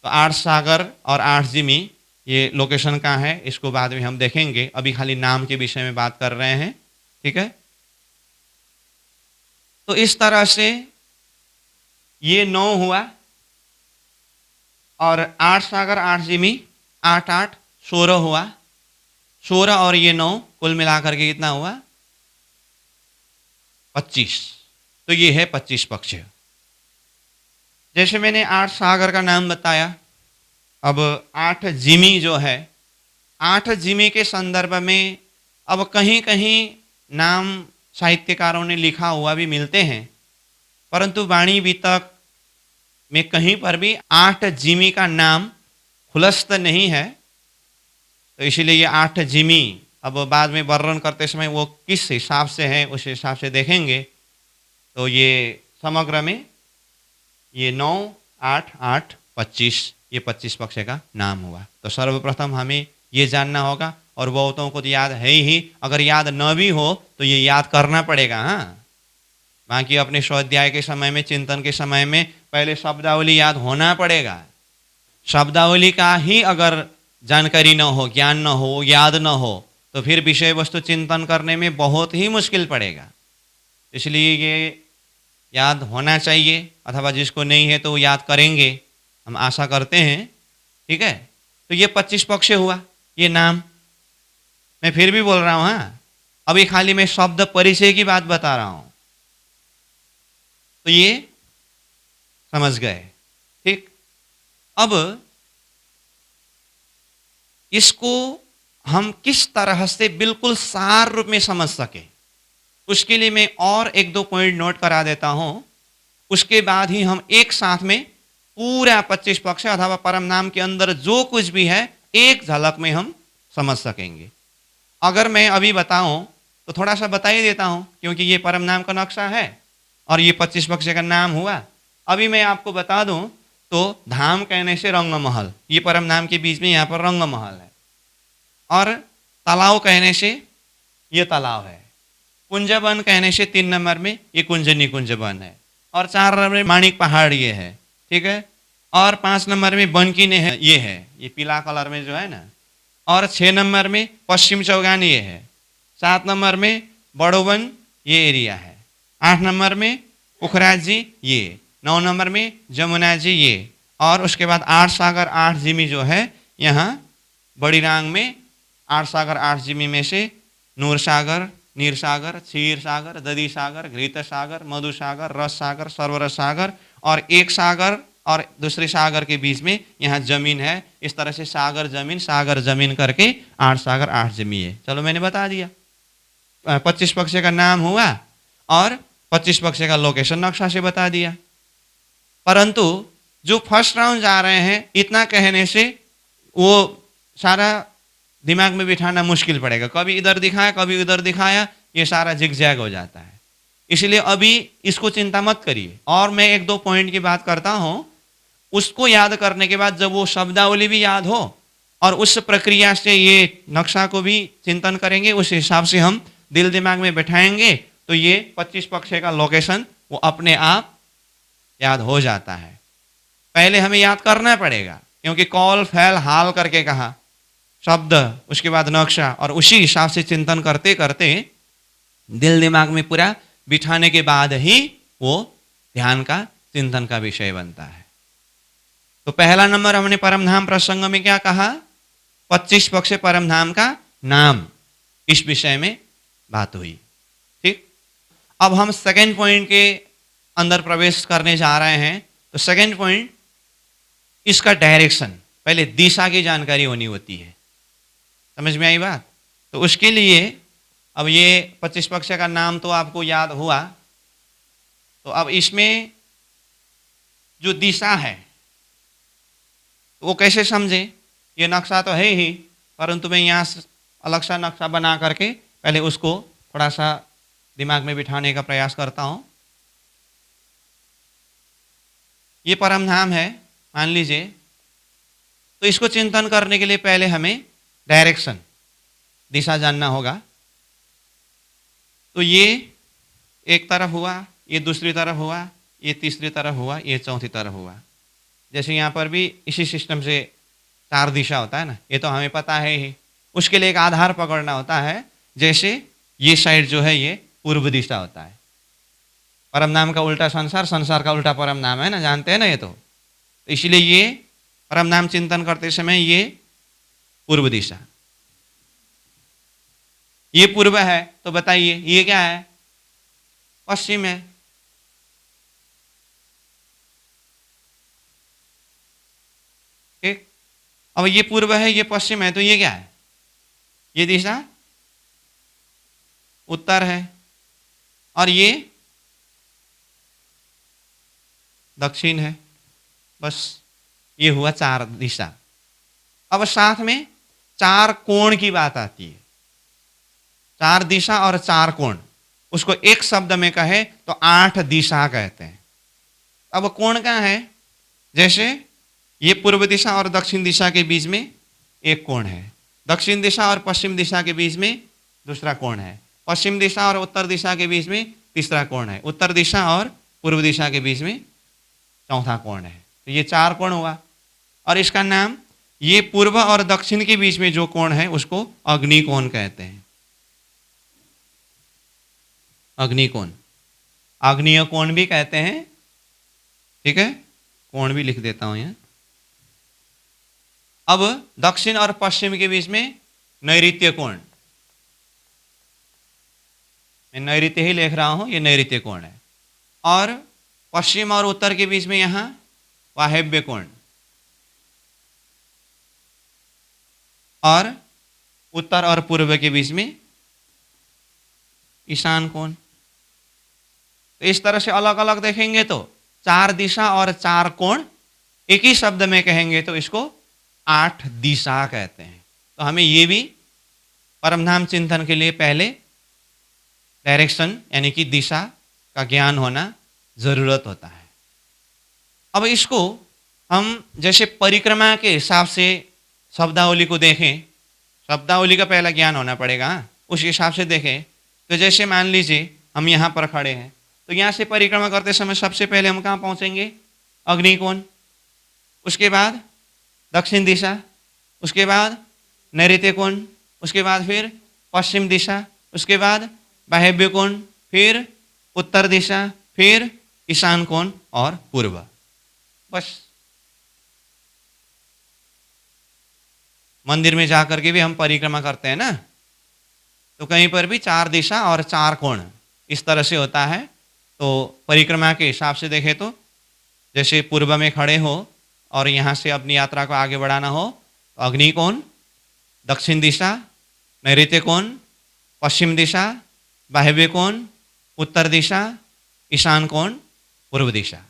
Speaker 1: तो 8 सागर और 8 जिमी ये लोकेशन कहाँ है इसको बाद में हम देखेंगे, अभी खाली नाम के विषय में बात कर रहे हैं। ठीक है। तो इस तरह से ये 9 हुआ और 8 सागर 8 जिमी 8 8 16 हुआ। 16 और ये 9 कुल मिलाकर के कितना हुआ? 25। तो ये है 25 पक्ष। जैसे मैंने 8 सागर का नाम बताया, अब 8 जिमी जो है 8 जिमी के संदर्भ में अब कहीं कहीं नाम साहित्यकारों ने लिखा हुआ भी मिलते हैं, परंतु वाणी वितक में कहीं पर भी 8 जिमी का नाम खुलस्त नहीं है। तो इसीलिए ये 8 जिमी अब बाद में वर्णन करते समय वो किस हिसाब से है उस हिसाब से देखेंगे। तो ये समग्र में ये 9 8 8 25 ये 25 पक्ष का नाम हुआ। तो सर्वप्रथम हमें ये जानना होगा, और बहुतों को तो याद है ही, अगर याद न भी हो तो ये याद करना पड़ेगा। हाँ, बाकी अपने स्वाध्याय के समय में चिंतन के समय में पहले शब्दावली याद होना पड़ेगा। शब्दावली का ही अगर जानकारी न हो, ज्ञान न हो, याद न हो तो फिर विषय वस्तु चिंतन करने में बहुत ही मुश्किल पड़ेगा। इसलिए ये याद होना चाहिए, अथवा जिसको नहीं है तो वो याद करेंगे, हम आशा करते हैं। ठीक है। तो ये 25 पक्ष हुआ ये नाम। मैं फिर भी बोल रहा हूँ, हाँ अभी खाली मैं शब्द परिचय की बात बता रहा हूँ, तो ये समझ गए। ठीक। अब इसको हम किस तरह से बिल्कुल सार रूप में समझ सके उसके लिए मैं और 1-2 पॉइंट नोट करा देता हूं। उसके बाद ही हम एक साथ में पूरा 25 पक्ष अथवा परम नाम के अंदर जो कुछ भी है एक झलक में हम समझ सकेंगे। अगर मैं अभी बताऊं तो थोड़ा सा बता ही देता हूं, क्योंकि ये परम नाम का नक्शा है और ये 25 पक्ष का नाम हुआ। अभी मैं आपको बता दूं तो धाम कहने से रंग महल, ये परम नाम के बीच में यहाँ पर रंग महल है। और तालाब कहने से ये तालाब है। कुंजवन कहने से 3 नंबर में ये कुंजनी कुंजवन है। और 4 नंबर में माणिक पहाड़ ये है। ठीक है। और 5 नंबर में बनकीने है, ये पीला कलर में जो है ना। और 6 नंबर में पश्चिम चौगान ये है। 7 नंबर में बड़ोवन ये एरिया है। 8 नंबर में पुखराज जी ये। 9 नंबर में जमुना जी ये। और उसके बाद 8 सागर 8 जिमी जो है यहाँ बड़ी रांग में 8 सागर 8 जिमी में से नूर सागर, नीर सागर, क्षीर सागर, दधी सागर, घृत सागर, मधु सागर, रस सागर, सर्वरस सागर, और एक सागर और दूसरे सागर के बीच में यहाँ जमीन है। इस तरह से सागर जमीन करके 8 सागर 8 जमीन है। चलो मैंने बता दिया। 25 पक्ष का नाम हुआ और 25 पक्ष का लोकेशन नक्शा से बता दिया। परंतु जो फर्स्ट राउंड जा रहे हैं, इतना कहने से वो सारा दिमाग में बिठाना मुश्किल पड़ेगा। कभी इधर दिखाया, कभी उधर दिखाया, ये सारा जिगजैग हो जाता है। इसलिए अभी इसको चिंता मत करिए। और मैं एक दो पॉइंट की बात करता हूं, उसको याद करने के बाद जब वो शब्दावली भी याद हो और उस प्रक्रिया से ये नक्शा को भी चिंतन करेंगे, उस हिसाब से हम दिल दिमाग में बैठाएंगे, तो ये 25 पक्ष का लोकेशन वो अपने आप याद हो जाता है। पहले हमें याद करना पड़ेगा, क्योंकि कॉल फैल हाल करके कहा शब्द, उसके बाद नक्शा, और उसी हिसाब से चिंतन करते करते दिल दिमाग में पूरा बिठाने के बाद ही वो ध्यान का चिंतन का विषय बनता है। तो पहला नंबर हमने परमधाम प्रसंग में क्या कहा? 25 पक्ष परमधाम का नाम, इस विषय में बात हुई। ठीक, अब हम सेकेंड पॉइंट के अंदर प्रवेश करने जा रहे हैं। तो सेकेंड पॉइंट, इसका डायरेक्शन, पहले दिशा की जानकारी होनी होती है। समझ में आई बात? तो उसके लिए अब ये 25 पक्ष का नाम तो आपको याद हुआ, तो अब इसमें जो दिशा है वो कैसे समझे? ये नक्शा तो है ही, परंतु मैं यहाँ अलग सा नक्शा बना करके पहले उसको थोड़ा सा दिमाग में बिठाने का प्रयास करता हूँ। ये परमधाम है मान लीजिए, तो इसको चिंतन करने के लिए पहले हमें डायरेक्शन, दिशा जानना होगा। तो ये एक तरफ हुआ, ये दूसरी तरफ हुआ, ये तीसरी तरफ हुआ, ये चौथी तरफ हुआ। जैसे यहाँ पर भी इसी सिस्टम से 4 दिशा होता है ना, ये तो हमें पता है ही। उसके लिए एक आधार पकड़ना होता है। जैसे ये साइड जो है ये पूर्व दिशा होता है। परम नाम का उल्टा संसार, संसार का उल्टा परम नाम है ना, जानते हैं ना ये तो। इसलिए ये परम नाम चिंतन करते समय ये पूर्व दिशा, ये पूर्व है, तो बताइए ये क्या है? पश्चिम है। ठीक, अब ये पूर्व है, ये पश्चिम है, तो ये क्या है? ये दिशा उत्तर है, और ये दक्षिण है। बस ये हुआ 4 दिशा। अब साथ में 4 कोण की बात आती है। 4 दिशा और 4 कोण, उसको एक शब्द में कहे तो 8 दिशा कहते हैं। अब कोण क्या है? जैसे ये पूर्व दिशा और दक्षिण दिशा के बीच में एक कोण है, दक्षिण दिशा और पश्चिम दिशा के बीच में दूसरा कोण है, पश्चिम दिशा और उत्तर दिशा के बीच में तीसरा कोण है, उत्तर दिशा और पूर्व दिशा के बीच में चौथा कोण है। तो ये 4 कोण हुआ। और इसका नाम, ये पूर्व और दक्षिण के बीच में जो कोण है उसको अग्निकोण कहते हैं। अग्निकोण, आग्नेय कोण भी कहते हैं। ठीक है, कोण भी लिख देता हूं यहां। अब दक्षिण और पश्चिम के बीच में नैऋत्य कोण, मैं नैऋत्य ही लिख रहा हूं, ये नैऋत्य कोण है। और पश्चिम और उत्तर के बीच में यहां वायव्य कोण, और उत्तर और पूर्व के बीच में ईशान कोण। तो इस तरह से अलग अलग देखेंगे तो 4 दिशा और 4 कोण, एक ही शब्द में कहेंगे तो इसको 8 दिशा कहते हैं। तो हमें ये भी परमधाम चिंतन के लिए पहले डायरेक्शन यानी कि दिशा का ज्ञान होना जरूरत होता है। अब इसको हम जैसे परिक्रमा के हिसाब से शब्दावली को देखें, शब्दावली का पहला ज्ञान होना पड़ेगा, उस हिसाब से देखें। तो जैसे मान लीजिए हम यहाँ पर खड़े हैं, तो यहाँ से परिक्रमा करते समय सबसे पहले हम कहाँ पहुँचेंगे? अग्निकोण, उसके बाद दक्षिण दिशा, उसके बाद नैऋत्य कोण, उसके बाद फिर पश्चिम दिशा, उसके बाद वायव्य कोण, फिर उत्तर दिशा, फिर ईशान कोण और पूर्व। बस मंदिर में जाकर के भी हम परिक्रमा करते हैं ना, तो कहीं पर भी 4 दिशा और 4 कोण इस तरह से होता है। तो परिक्रमा के हिसाब से देखें तो जैसे पूर्व में खड़े हो और यहाँ से अपनी यात्रा को आगे बढ़ाना हो तो अग्नि कोण, दक्षिण दिशा, नैऋत्य कोण, पश्चिम दिशा, वायव्य कोण, उत्तर दिशा, ईशान कोण, पूर्व दिशा।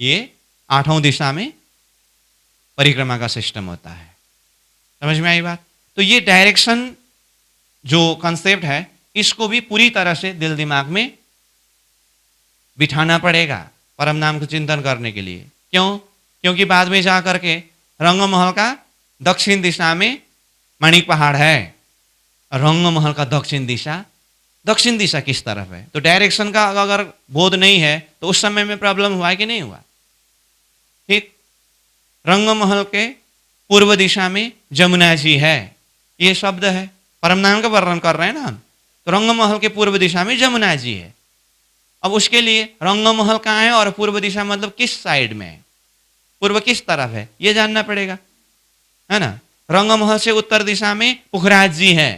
Speaker 1: ये 8 दिशा में परिक्रमा का सिस्टम होता है। समझ में आई बात? तो ये डायरेक्शन जो कॉन्सेप्ट है इसको भी पूरी तरह से दिल दिमाग में बिठाना पड़ेगा परम नाम को चिंतन करने के लिए। क्यों? क्योंकि बाद में जा करके रंग महल का दक्षिण दिशा में माणिक पहाड़ है। रंग महल का दक्षिण दिशा किस तरफ है? तो डायरेक्शन का अगर बोध नहीं है तो उस समय में प्रॉब्लम हुआ कि नहीं हुआ? ठीक। रंग महल के पूर्व दिशा में जमुना जी है, ये शब्द है, परम नाम का वर्णन कर रहे हैं ना हम। तो रंग महल के पूर्व दिशा में जमुना जी है। अब उसके लिए रंग महल कहाँ है और पूर्व दिशा मतलब किस साइड में है, पूर्व किस तरफ है, ये जानना पड़ेगा, है ना। रंग महल से उत्तर दिशा में पुखराज जी है,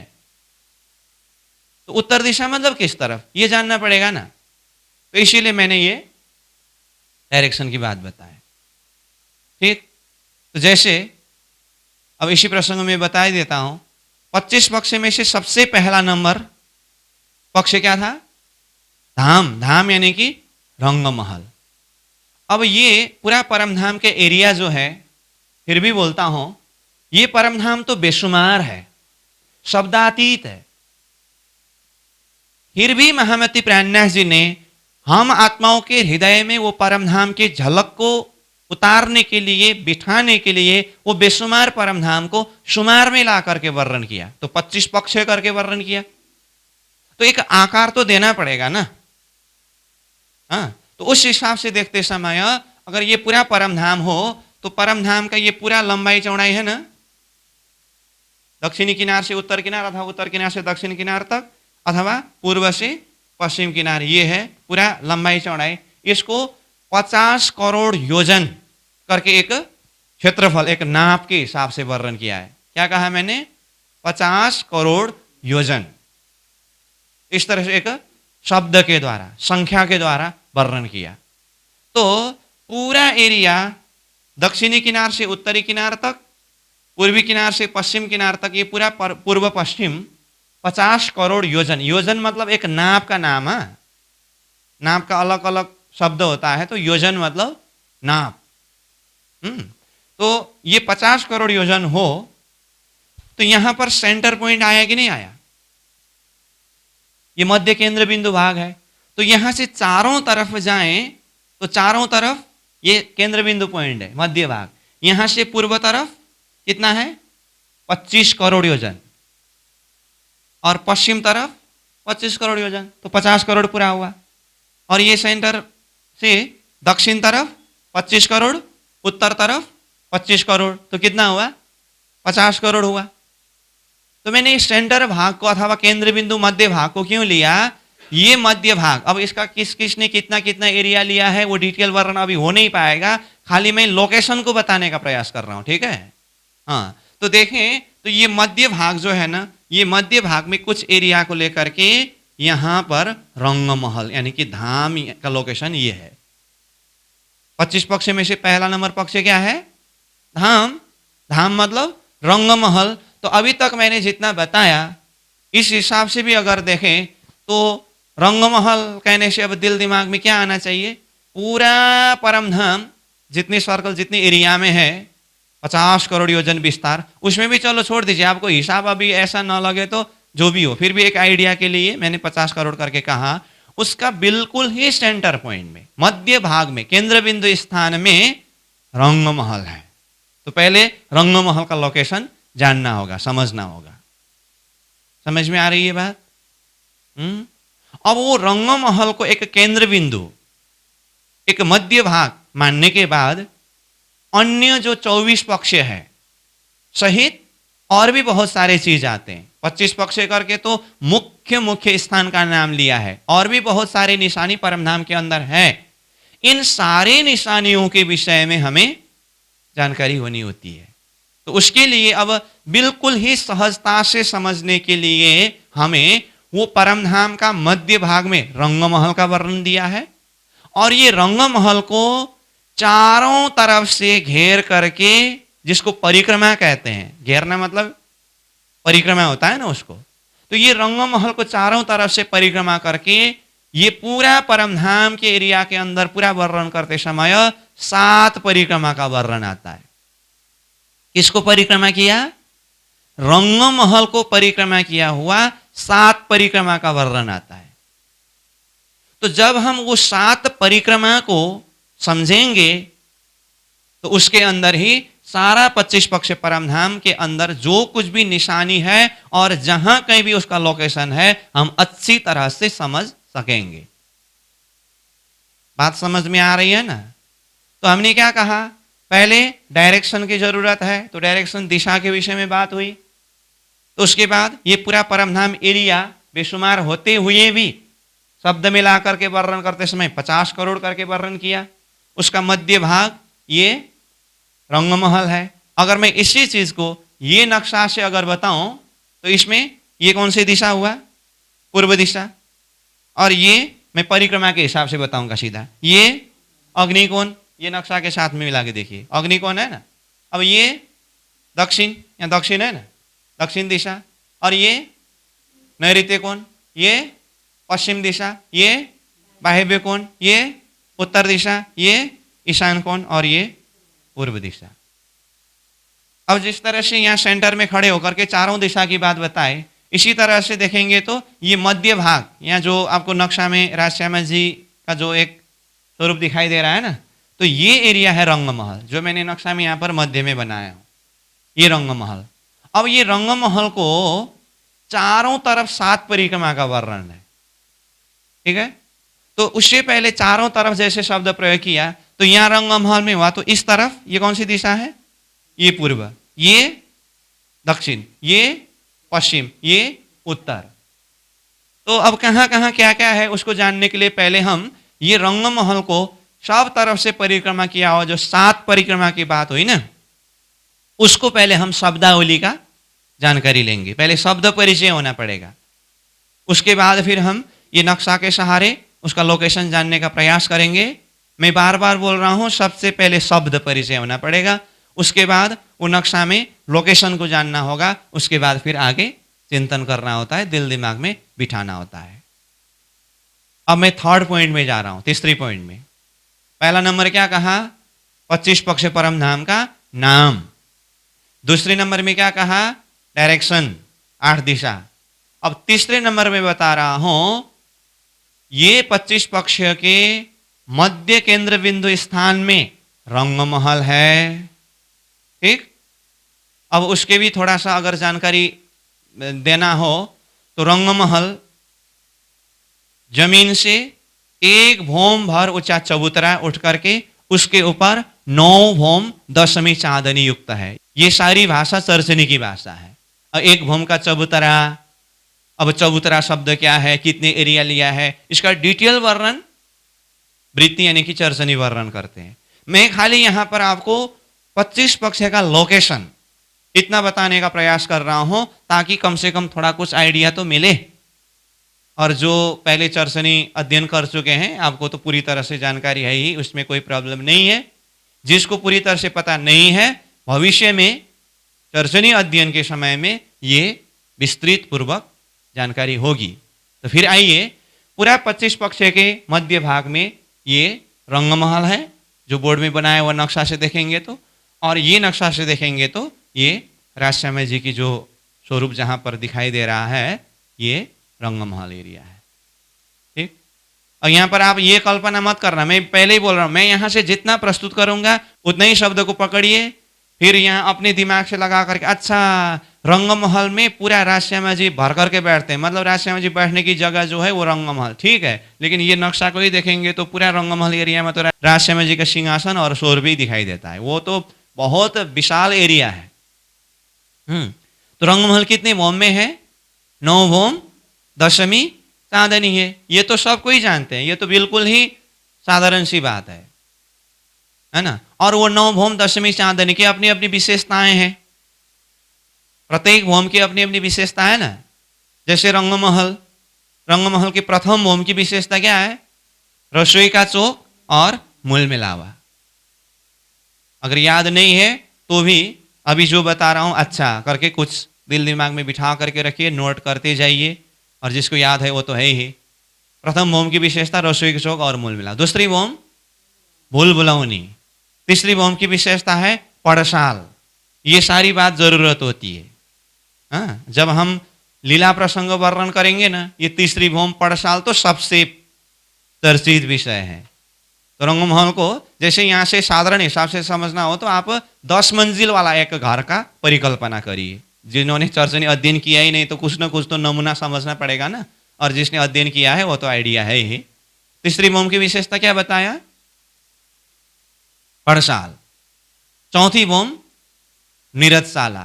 Speaker 1: तो उत्तर दिशा मतलब किस तरफ, ये जानना पड़ेगा ना। तो इसीलिए मैंने ये डायरेक्शन की बात बताया। ठीक। तो जैसे अब इसी प्रसंग में बता ही देता हूं, 25 पक्ष में से सबसे पहला नंबर पक्ष क्या था? धाम। धाम यानी कि रंग महल। अब ये पूरा परमधाम के एरिया जो है, फिर भी बोलता हूं, ये परमधाम तो बेशुमार है, शब्दातीत है। फिर भी महामती प्राणनाथ जी ने हम आत्माओं के हृदय में वो परमधाम की झलक को उतारने के लिए, बिठाने के लिए वो बेशुमार परमधाम को शुमार में ला करके वर्णन किया। तो 25 पक्ष करके वर्णन किया, तो एक आकार तो देना पड़ेगा ना। हाँ, तो उस हिसाब से देखते समय अगर ये पूरा परमधाम हो तो परमधाम का ये पूरा लंबाई चौड़ाई है ना, दक्षिणी किनार से उत्तर किनार अथवा उत्तर किनार से दक्षिण किनार तक अथवा पूर्व से पश्चिम किनार, ये है पूरा लंबाई चौड़ाई। इसको 50 करोड़ योजन करके एक क्षेत्रफल, एक नाप के हिसाब से वर्णन किया है। क्या कहा मैंने? 50 करोड़ योजन। इस तरह से एक शब्द के द्वारा, संख्या के द्वारा वर्णन किया। तो पूरा एरिया दक्षिणी किनार से उत्तरी किनार तक, पूर्वी किनार से पश्चिम किनार तक, ये पूरा पूर्व पश्चिम 50 करोड़ योजन। योजन मतलब एक नाप का नाम है। नाप का अलग अलग शब्द होता है, तो योजन मतलब नाप। तो ये 50 करोड़ योजन हो तो यहां पर सेंटर पॉइंट आया कि नहीं आया? ये मध्य केंद्र बिंदु भाग है। तो यहां से चारों तरफ जाएं तो चारों तरफ ये केंद्र बिंदु पॉइंट है, मध्य भाग। यहां से पूर्व तरफ कितना है? 25 करोड़ योजन, और पश्चिम तरफ 25 करोड़ योजन, तो 50 करोड़ पूरा हुआ। और ये सेंटर से दक्षिण तरफ 25 करोड़, उत्तर तरफ 25 करोड़, तो कितना हुआ? 50 करोड़ हुआ। तो मैंने इस सेंटर भाग को अथवा केंद्र बिंदु मध्य भाग को क्यों लिया? ये मध्य भाग, अब इसका किस किसने कितना कितना एरिया लिया है वो डिटेल वर्णन अभी हो नहीं पाएगा, खाली मैं लोकेशन को बताने का प्रयास कर रहा हूं। ठीक है। हाँ, तो देखें तो ये मध्य भाग जो है ना, ये मध्य भाग में कुछ एरिया को लेकर के यहां पर रंग महल यानी कि धाम का लोकेशन ये है। 25 पक्ष में से पहला नंबर पक्ष क्या है? धाम। धाम मतलब रंग महल। तो अभी तक मैंने जितना बताया इस हिसाब से भी अगर देखें तो रंग महल कहने से अब दिल दिमाग में क्या आना चाहिए? पूरा परमधाम जितनी सर्कल, जितनी एरिया में है 50 करोड़ योजन विस्तार, उसमें भी चलो छोड़ दीजिए, आपको हिसाब अभी ऐसा ना लगे तो जो भी हो, फिर भी एक आइडिया के लिए मैंने 50 करोड़ करके कहा। उसका बिल्कुल ही सेंटर पॉइंट में, मध्य भाग में, केंद्र बिंदु स्थान में रंग महल है। तो पहले रंग महल का लोकेशन जानना होगा, समझना होगा। समझ में आ रही है बात? अब वो रंग महल को एक केंद्र बिंदु, एक मध्य भाग मानने के बाद अन्य जो 24 पक्ष है सहित और भी बहुत सारे चीज आते हैं। 25 पक्ष करके तो मुख्य मुख्य स्थान का नाम लिया है, और भी बहुत सारे निशानी परमधाम के अंदर है। इन सारे निशानियों के विषय में हमें जानकारी होनी होती है। तो उसके लिए अब बिल्कुल ही सहजता से समझने के लिए
Speaker 2: हमें वो परम धाम का मध्य भाग में रंगमहल का वर्णन दिया है, और ये रंगमहल को चारों तरफ से घेर करके, जिसको परिक्रमा कहते हैं, घेरना मतलब परिक्रमा होता है ना उसको, तो ये रंगमहल को चारों तरफ से परिक्रमा करके ये पूरा परमधाम के एरिया के अंदर पूरा वर्णन करते समय 7 परिक्रमा का वर्णन आता है। किसको परिक्रमा किया? रंगमहल को परिक्रमा किया हुआ 7 परिक्रमा का वर्णन आता है। तो जब हम वो 7 परिक्रमा को समझेंगे तो उसके अंदर ही सारा 25 पक्ष परमधाम के अंदर जो कुछ भी निशानी है और जहां कहीं भी उसका लोकेशन है, हम अच्छी तरह से समझ सकेंगे। बात समझ में आ रही है ना? तो हमने क्या कहा, पहले डायरेक्शन की जरूरत है, तो डायरेक्शन दिशा के विषय में बात हुई। तो उसके बाद ये पूरा परमधाम एरिया बेशुमार होते हुए भी शब्द मिला करके वर्णन करते समय 50 करोड़ करके वर्णन किया। उसका मध्य भाग ये रंगमहल है। अगर मैं इसी चीज को ये नक्शा से अगर बताऊं तो इसमें ये कौन सी दिशा हुआ? पूर्व दिशा। और ये मैं परिक्रमा के हिसाब से बताऊंगा सीधा, ये अग्निकोण, ये नक्शा के साथ में मिला के देखिए, अग्निकोण है ना। अब ये दक्षिण, या दक्षिण है ना, दक्षिण दिशा। और ये नैऋत्य कोण, ये पश्चिम दिशा, ये वायव्य कोण, ये उत्तर दिशा, ये ईशान कोण, और ये पूर्व दिशा। अब जिस तरह से यहाँ सेंटर में खड़े होकर के चारों दिशा की बात बताए, इसी तरह से देखेंगे तो ये मध्य भाग, यहाँ जो आपको नक्शा में राजश्यामा जी का जो एक स्वरूप दिखाई दे रहा है ना, तो ये एरिया है रंगमहल, जो मैंने नक्शा में यहाँ पर मध्य में बनाया हूँ, ये रंगमहल। अब ये रंगमहल को चारों तरफ 7 परिक्रमा का वर्णन है, ठीक है। तो उससे पहले चारों तरफ जैसे शब्द प्रयोग किया, तो यहाँ रंगमहल में हुआ, तो इस तरफ ये कौन सी दिशा है? ये पूर्व, ये दक्षिण, ये पश्चिम, ये उत्तर। तो अब कहाँ कहाँ क्या क्या है उसको जानने के लिए पहले हम ये रंगमहल को सब तरफ से परिक्रमा किया हो, जो 7 परिक्रमा की बात हुई ना, उसको पहले हम शब्दावली का जानकारी लेंगे। पहले शब्द परिचय होना पड़ेगा, उसके बाद फिर हम ये नक्शा के सहारे उसका लोकेशन जानने का प्रयास करेंगे। मैं बार बार बोल रहा हूं, सबसे पहले शब्द परिचय होना पड़ेगा, उसके बाद वो नक्शा में लोकेशन को जानना होगा, उसके बाद फिर आगे चिंतन करना होता है, दिल दिमाग में बिठाना होता है। अब मैं 3rd पॉइंट में जा रहा हूं, तीसरी पॉइंट में। पहला नंबर क्या कहा? 25 पक्ष परम धाम का नाम। दूसरे नंबर में क्या कहा? डायरेक्शन, 8 दिशा। अब तीसरे नंबर में बता रहा हूं, ये 25 पक्ष के मध्य केंद्र बिंदु स्थान में रंगमहल है, ठीक। अब उसके भी थोड़ा सा अगर जानकारी देना हो तो रंगमहल जमीन से 1 भौम भर ऊंचा चबूतरा उठ करके उसके ऊपर 9 भौम दशमी चांदनी युक्त है। ये सारी भाषा चर्चनी की भाषा है। 1 भौम का चबूतरा, अब चबूतरा शब्द क्या है, कितने एरिया लिया है, इसका डिटेल वर्णन वृत्ति यानी कि चर्चनी वर्णन करते हैं। मैं खाली यहां पर आपको 25 पक्ष का लोकेशन इतना बताने का प्रयास कर रहा हूं, ताकि कम से कम थोड़ा कुछ आइडिया तो मिले। और जो पहले चर्चनी अध्ययन कर चुके हैं, आपको तो पूरी तरह से जानकारी है ही, उसमें कोई प्रॉब्लम नहीं है। जिसको पूरी तरह से पता नहीं है, भविष्य में चर्चनी अध्ययन के समय में ये विस्तृत पूर्वक जानकारी होगी। तो फिर आइए, पूरा 25 पक्ष के मध्य भाग में ये रंगमहल है, जो बोर्ड में बनाया हुआ नक्शा से देखेंगे तो, और ये नक्शा से देखेंगे तो ये राजश्यामा जी की जो स्वरूप जहां पर दिखाई दे रहा है, ये रंगमहल एरिया है, ठीक। और यहाँ पर आप ये कल्पना मत करना, मैं पहले ही बोल रहा हूं, मैं यहाँ से जितना प्रस्तुत करूंगा उतना ही शब्द को पकड़िए, फिर यहाँ अपने दिमाग से लगा करके, अच्छा रंगमहल में पूरा राजश्यामा जी भर करके बैठते हैं, मतलब राजश्यामा जी बैठने की जगह जो है वो रंगमहल, ठीक है। लेकिन ये नक्शा को ही देखेंगे तो पूरा रंगमहल एरिया में तो राजश्यामा जी का सिंहासन और शोर भी दिखाई देता है, वो तो बहुत विशाल एरिया है। तो रंगमहल कितने भौम में है? 9 भौम दशमी चांदनी है। ये तो सबको ही जानते हैं, ये तो बिल्कुल ही साधारण सी बात है ना। और वो 9 भौम दशमी चांदनी की अपनी अपनी विशेषताएं हैं, प्रत्येक भौम की अपनी अपनी विशेषता है ना। जैसे रंगमहल, रंगमहल के प्रथम भोम की विशेषता क्या है? रसोई का चौक और मूल मिलावा। अगर याद नहीं है तो भी अभी जो बता रहा हूं अच्छा करके कुछ दिल दिमाग में बिठा करके रखिए, नोट करते जाइए, और जिसको याद है वो तो है ही। प्रथम भोम की विशेषता रसोई का चौक और मूल मिलावा। दूसरी भोम भूल भुलौनी। तीसरी भोम की विशेषता है पड़साल। ये सारी बात जरूरत होती है। हाँ, जब हम लीला प्रसंग वर्णन करेंगे ना, ये तीसरी भोम पड़साल तो सबसे चर्चित विषय है। तो रंगमहल को जैसे यहाँ से साधारण हिसाब से समझना हो तो आप 10 मंजिल वाला एक घर का परिकल्पना करिए। जिन्होंने चर्च ने अध्ययन किया ही नहीं तो कुछ ना कुछ तो नमूना समझना पड़ेगा ना, और जिसने अध्ययन किया है वो तो आइडिया है ही। तीसरी भोम की विशेषता क्या बताया? पड़साल। चौथी भोम निरतशाला।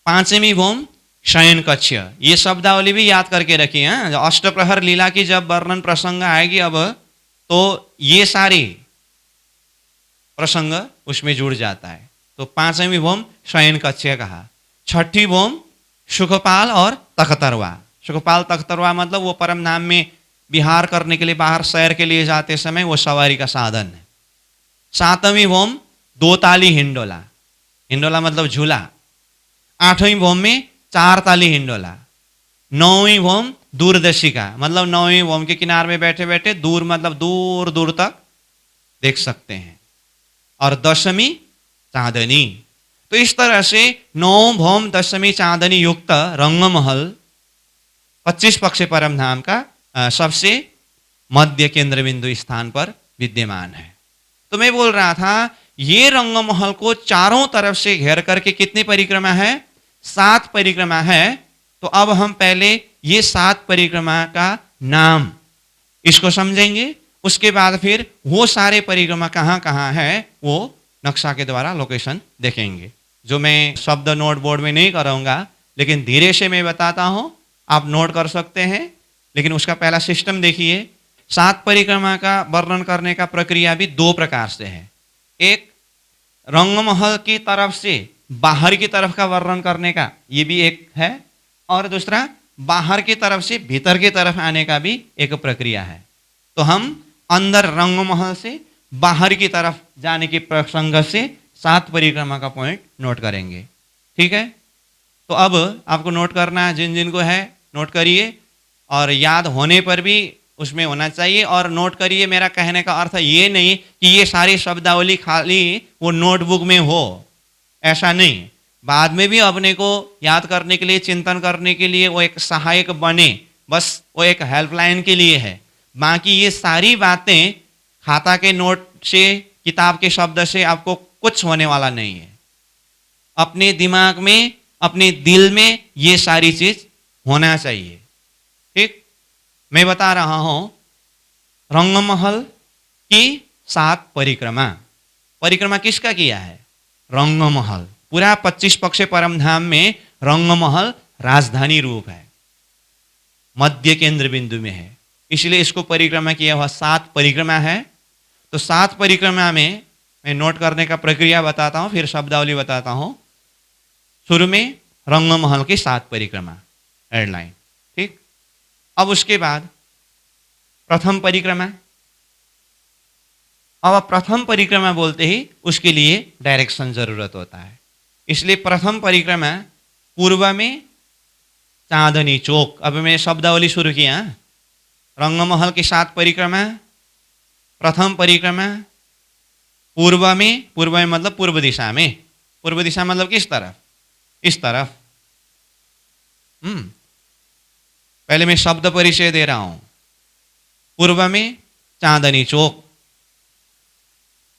Speaker 2: पांचवी भोम शयन कक्ष। ये शब्दावली भी याद करके रखिए। अष्टप्रहर लीला की जब वर्णन प्रसंग आएगी अब, तो ये सारे प्रसंग उसमें जुड़ जाता है। तो पांचवी भोम शयन कक्ष कहा। छठी भोम सुखपाल और तख्तरवा। सुखपाल तख्तरवा मतलब वो परम नाम में विहार करने के लिए, बाहर सैर के लिए जाते समय वो सवारी का साधन है। सातवीं भोम दो ताली हिंडोला। हिंडोला मतलब झूला। आठवीं भोम में 4 ताली हिंडोला। नौवीं भोम दूरदर्शिका, मतलब नौवीं भोम के किनारे में बैठे बैठे दूर, मतलब दूर दूर तक देख सकते हैं। और दशमी चांदनी। तो इस तरह से 9 भोम 10वीं चांदनी युक्त रंगमहल 25 पक्ष परम धाम का सबसे मध्य केंद्र बिंदु स्थान पर विद्यमान है। तो मैं बोल रहा था ये रंगमहल को चारों तरफ से घेर करके कितनी परिक्रमा है? 7 परिक्रमा है। तो अब हम पहले ये 7 परिक्रमा का नाम इसको समझेंगे, उसके बाद फिर वो सारे परिक्रमा कहाँ कहाँ है वो नक्शा के द्वारा लोकेशन देखेंगे, जो मैं शब्द नोट बोर्ड में नहीं कराऊंगा, लेकिन धीरे से मैं बताता हूं, आप नोट कर सकते हैं। लेकिन उसका पहला सिस्टम देखिए। 7 परिक्रमा का वर्णन करने का प्रक्रिया भी 2 प्रकार से है। एक रंगमहल की तरफ से बाहर की तरफ का वर्णन करने का ये भी एक है, और दूसरा बाहर की तरफ से भीतर की तरफ आने का भी एक प्रक्रिया है। तो हम अंदर रंगमहल से बाहर की तरफ जाने के प्रसंग से 7 परिक्रमा का पॉइंट नोट करेंगे। ठीक है, तो अब आपको नोट करना है, जिन जिन को है नोट करिए, और याद होने पर भी उसमें होना चाहिए। और नोट करिए, मेरा कहने का अर्थ ये नहीं कि ये सारी शब्दावली खाली वो नोटबुक में हो, ऐसा नहीं। बाद में भी अपने को याद करने के लिए, चिंतन करने के लिए वो एक सहायक बने, बस वो एक हेल्पलाइन के लिए है। बाकी ये सारी बातें खाता के नोट से, किताब के शब्द से आपको कुछ होने वाला नहीं है। अपने दिमाग में, अपने दिल में ये सारी चीज होना चाहिए। ठीक, मैं बता रहा हूं रंगमहल की 7 परिक्रमा। परिक्रमा किसका किया है? रंगमहल। पूरा 25 पक्ष परम धाम में रंगमहल राजधानी रूप है, मध्य केंद्र बिंदु में है, इसलिए इसको परिक्रमा किया हुआ 7 परिक्रमा है। तो 7 परिक्रमा में मैं नोट करने का प्रक्रिया बताता हूं, फिर शब्दावली बताता हूं। शुरू में रंगमहल की 7 परिक्रमा हेडलाइन। ठीक, अब उसके बाद प्रथम परिक्रमा। अब प्रथम परिक्रमा बोलते ही उसके लिए डायरेक्शन जरूरत होता है, इसलिए प्रथम परिक्रमा पूर्व में चांदनी चौक। अब मैं शब्दावली शुरू किया। रंगमहल की 7 परिक्रमा। प्रथम परिक्रमा पूर्व में, पूर्व में मतलब पूर्व दिशा में। पूर्व दिशा मतलब किस तरफ? इस तरफ। पहले मैं शब्द परिचय दे रहा हूं। पूर्व में चांदनी चौक।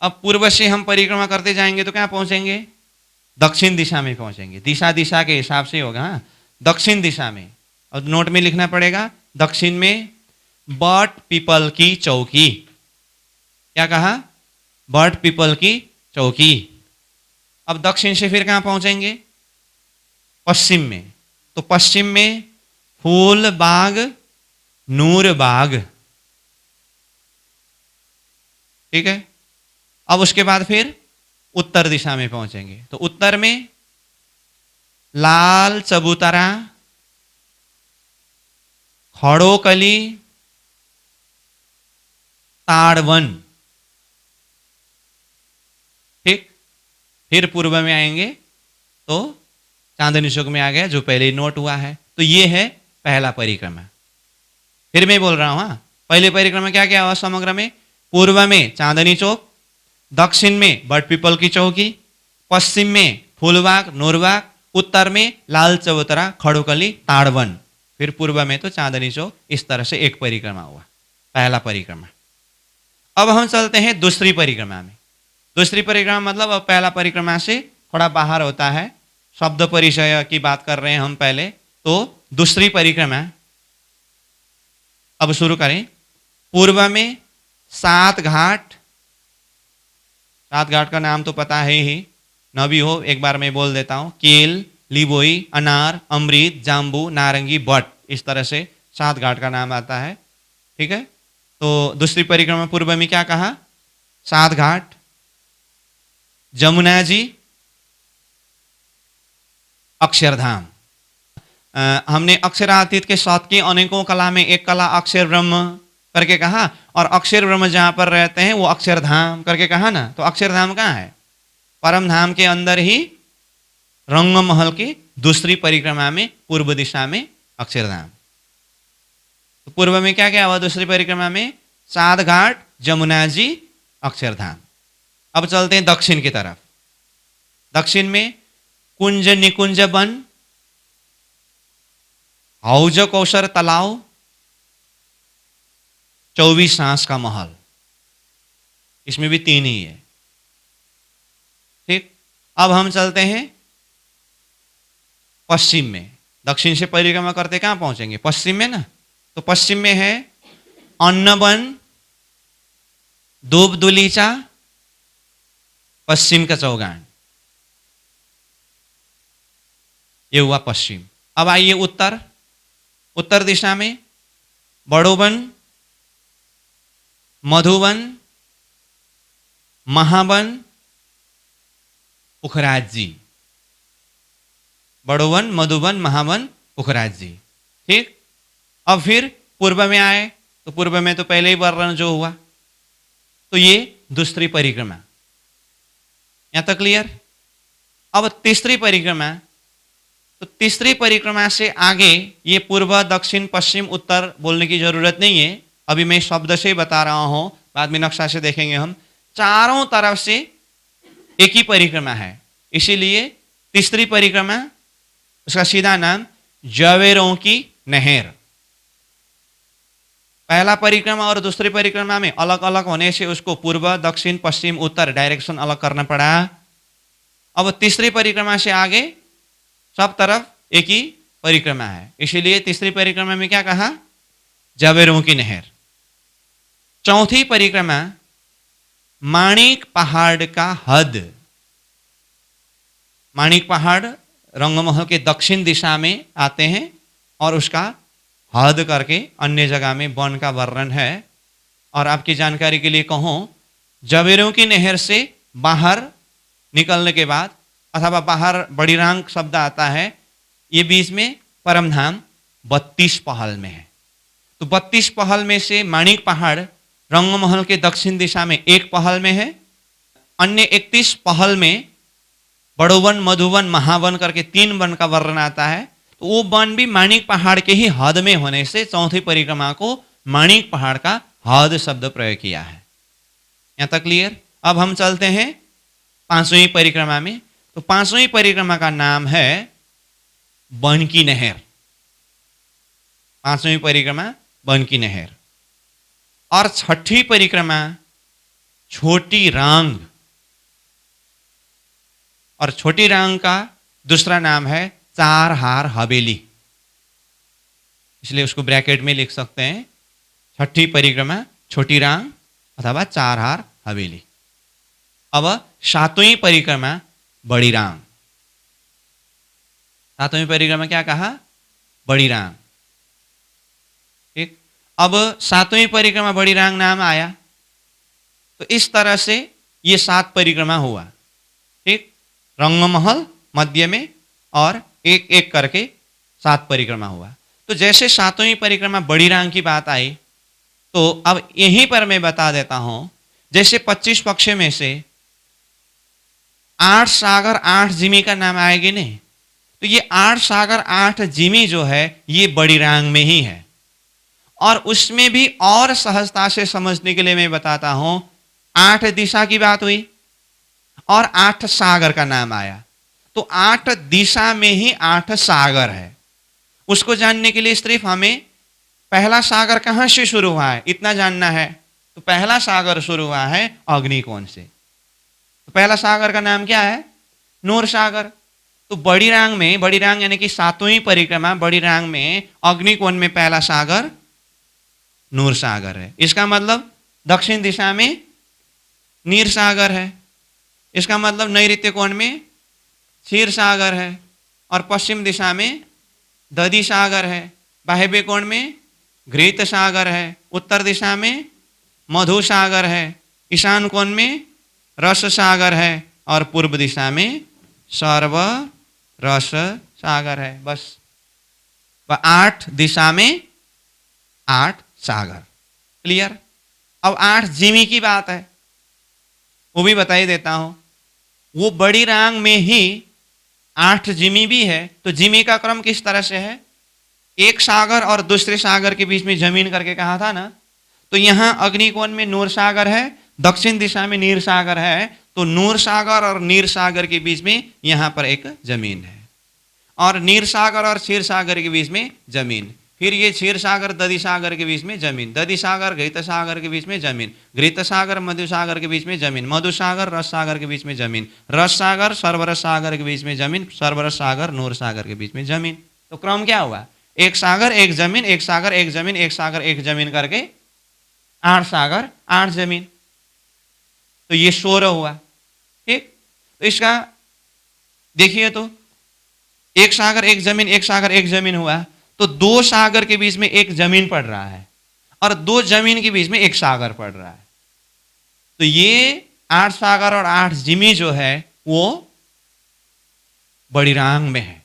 Speaker 2: अब पूर्व से हम परिक्रमा करते जाएंगे तो क्या पहुंचेंगे? दक्षिण दिशा में पहुंचेंगे। दिशा दिशा के हिसाब से होगा। दक्षिण दिशा में, और नोट में लिखना पड़ेगा, दक्षिण में बट पीपल की चौकी। क्या कहा? बट पीपल की चौकी। अब दक्षिण से फिर कहां पहुंचेंगे? पश्चिम में। तो पश्चिम में फूल बाग, नूर बाग। ठीक है, अब उसके बाद फिर उत्तर दिशा में पहुंचेंगे। तो उत्तर में लाल चबूतरा, खड़ोकली ताड़वन। ठीक, फिर पूर्व में आएंगे तो चांदनी चौक में आ गया जो पहले नोट हुआ है। तो ये है पहला परिक्रमा। फिर मैं बोल रहा हूं, हाँ, पहले परिक्रमा क्या क्या हुआ समग्र में? पूर्व में चांदनी चौक, दक्षिण में बट पीपल की चौकी, पश्चिम में फूलबाग नूरबाग, उत्तर में लाल चबूतरा खड़ोकली ताड़वन, फिर पूर्व में तो चांदनी चौक। इस तरह से एक परिक्रमा हुआ, पहला परिक्रमा। अब हम चलते हैं दूसरी परिक्रमा में। दूसरी परिक्रमा मतलब अब पहला परिक्रमा से थोड़ा बाहर होता है, शब्द परिचय की बात कर रहे हैं हम पहले। तो दूसरी परिक्रमा अब शुरू करें। पूर्व में 7 घाट, 7 घाट का नाम तो पता है ही, न भी हो एक बार मैं बोल देता हूं। केल, लिबोई, अनार, अमृत, जाम्बू, नारंगी, बट, इस तरह से 7 घाट का नाम आता है। ठीक है, तो दूसरी परिक्रमा पूर्व में क्या कहा? 7 घाट, जमुना जी, अक्षरधाम। हमने अक्षरातीत के 7 की अनेकों कला में एक कला अक्षर ब्रह्म करके कहा, और अक्षर ब्रह्म जहां पर रहते हैं वो अक्षरधाम करके कहा ना। तो अक्षरधाम कहाँ है? परम धाम के अंदर ही रंगमहल की दूसरी परिक्रमा में पूर्व दिशा में अक्षरधाम। तो पूर्व में क्या क्या हुआ दूसरी परिक्रमा में? 7 घाट, जमुना जी, अक्षरधाम। अब चलते हैं दक्षिण की तरफ। दक्षिण में कुंज निकुंज वन, हौज कौशर तालाव, 24 सांस का महल। इसमें भी 3 ही है। ठीक, अब हम चलते हैं पश्चिम में। दक्षिण से परिक्रमा करते कहां पहुंचेंगे? पश्चिम में ना। तो पश्चिम में है अन्नवन, दूब दुलीचा, पश्चिम का चौगान। ये हुआ पश्चिम। अब आइए उत्तर। उत्तर दिशा में बड़ोवन, मधुवन, महावन, पुखराज जी। बड़ोवन, मधुवन, महावन, पुखराज जी। ठीक, अब फिर पूर्व में आए तो पूर्व में तो पहले ही वर्णन जो हुआ, तो ये दूसरी परिक्रमा। यहां तक क्लियर? अब तीसरी परिक्रमा। तो तीसरी परिक्रमा से आगे ये पूर्व दक्षिण पश्चिम उत्तर बोलने की जरूरत नहीं है, अभी मैं शब्द से बता रहा हूं, बाद में नक्शा से देखेंगे हम। चारों तरफ से एक ही परिक्रमा है, इसीलिए तीसरी परिक्रमा, उसका सीधा नाम जवेरों की नहर। पहला परिक्रमा और दूसरी परिक्रमा में अलग अलग होने से उसको पूर्व दक्षिण पश्चिम उत्तर डायरेक्शन अलग करना पड़ा। अब तीसरी परिक्रमा से आगे सब तरफ एक ही परिक्रमा है, इसीलिए तीसरी परिक्रमा में क्या कहा? जवेरों की नहर। चौथी परिक्रमा माणिक पहाड़ का हद। माणिक पहाड़ रंगमहल के दक्षिण दिशा में आते हैं और उसका हद करके अन्य जगह में वन का वर्णन है। और आपकी जानकारी के लिए कहूं, जवेरों की नहर से बाहर निकलने के बाद अथवा बाहर बड़ीरांग शब्द आता है, ये बीच में परमधाम 32 पहल में है। तो 32 पहल में से माणिक पहाड़ रंगमहल के दक्षिण दिशा में एक पहल में है, अन्य 31 पहल में बड़ोवन, मधुवन, महावन करके 3 वन का वर्णन आता है। तो वो वन भी माणिक पहाड़ के ही हद में होने से चौथी परिक्रमा को माणिक पहाड़ का हद शब्द प्रयोग किया है। यहां तक क्लियर? अब हम चलते हैं 5वीं परिक्रमा में। तो 5वीं परिक्रमा का नाम है वन की नहर। 5वीं परिक्रमा वन की नहर। और 6ठी परिक्रमा छोटी रांग। और छोटी रांग का दूसरा नाम है चार हार हवेली, इसलिए उसको ब्रैकेट में लिख सकते हैं। 6ठी परिक्रमा छोटी रांग अथवा चार हार हवेली। अब 7वीं परिक्रमा बड़ी रांग। 7वीं परिक्रमा क्या कहा? बड़ी रांग। ठीक, अब 7वीं परिक्रमा बड़ी रांग नाम आया। तो इस तरह से ये 7 परिक्रमा हुआ। ठीक, रंगमहल मध्य में और एक एक करके 7 परिक्रमा हुआ। तो जैसे सातवीं परिक्रमा बड़ी रांग की बात आई, तो अब यहीं पर मैं बता देता हूं, जैसे 25 पक्ष में से 8 सागर 8 जिमी का नाम आएगी नहीं, तो ये 8 सागर 8 जिमी जो है ये बड़ी रांग में ही है। और उसमें भी और सहजता से समझने के लिए मैं बताता हूं, 8 दिशा की बात हुई और 8 सागर का नाम आया, तो 8 दिशा में ही 8 सागर है। उसको जानने के लिए सिर्फ हमें पहला सागर कहां से शुरू हुआ है इतना जानना है। तो पहला सागर शुरू हुआ है अग्निकोण से। तो पहला सागर का नाम क्या है? नूर सागर। तो बड़ी रांग यानी कि सातवीं परिक्रमा बड़ी रांग में अग्निकोण में पहला सागर नूर सागर है। इसका मतलब दक्षिण दिशा में नीर सागर है। इसका मतलब नैऋत्य कोण में क्षीर सागर है और पश्चिम दिशा में दधि सागर है। वायव्य कोण में घृत सागर है। उत्तर दिशा में मधु सागर है। ईशान कोण में रस सागर है और पूर्व दिशा में सर्व रस सागर है। बस 8 दिशा में 8 सागर। क्लियर? अब 8 जिमी की बात है, वो भी बता ही देता हूं। वो बड़ी रांग में ही 8 जिमी भी है। तो जिमी का क्रम किस तरह से है? एक सागर और दूसरे सागर के बीच में जमीन करके कहा था ना। तो यहां अग्निकोण में नूर सागर है, दक्षिण दिशा में नीर सागर है। तो नूर सागर और नीर सागर के बीच में यहां पर एक जमीन है और नीर सागर और क्षीर सागर के बीच में जमीन। फिर ये क्षीर सागर दधि सागर के बीच में जमीन, दधि सागर घृत सागर के बीच में जमीन, घृत सागर मधु सागर के बीच में जमीन, मधु सागर रस सागर के बीच में जमीन, रस सागर सर्वरस सागर के बीच में जमीन, सर्वरस सागर नूर सागर के बीच में जमीन। तो क्रम क्या हुआ? एक सागर एक जमीन, एक सागर एक जमीन, एक सागर एक जमीन करके 8 सागर 8 जमीन। तो ये 16 हुआ। ठीक? तो इसका देखिए, तो एक सागर एक जमीन, एक सागर एक जमीन हुआ, तो 2 सागर के बीच में एक जमीन पड़ रहा है और 2 जमीन के बीच में एक सागर पड़ रहा है। तो ये 8 सागर और 8 जिमी जो है वो बड़ी रांग में है।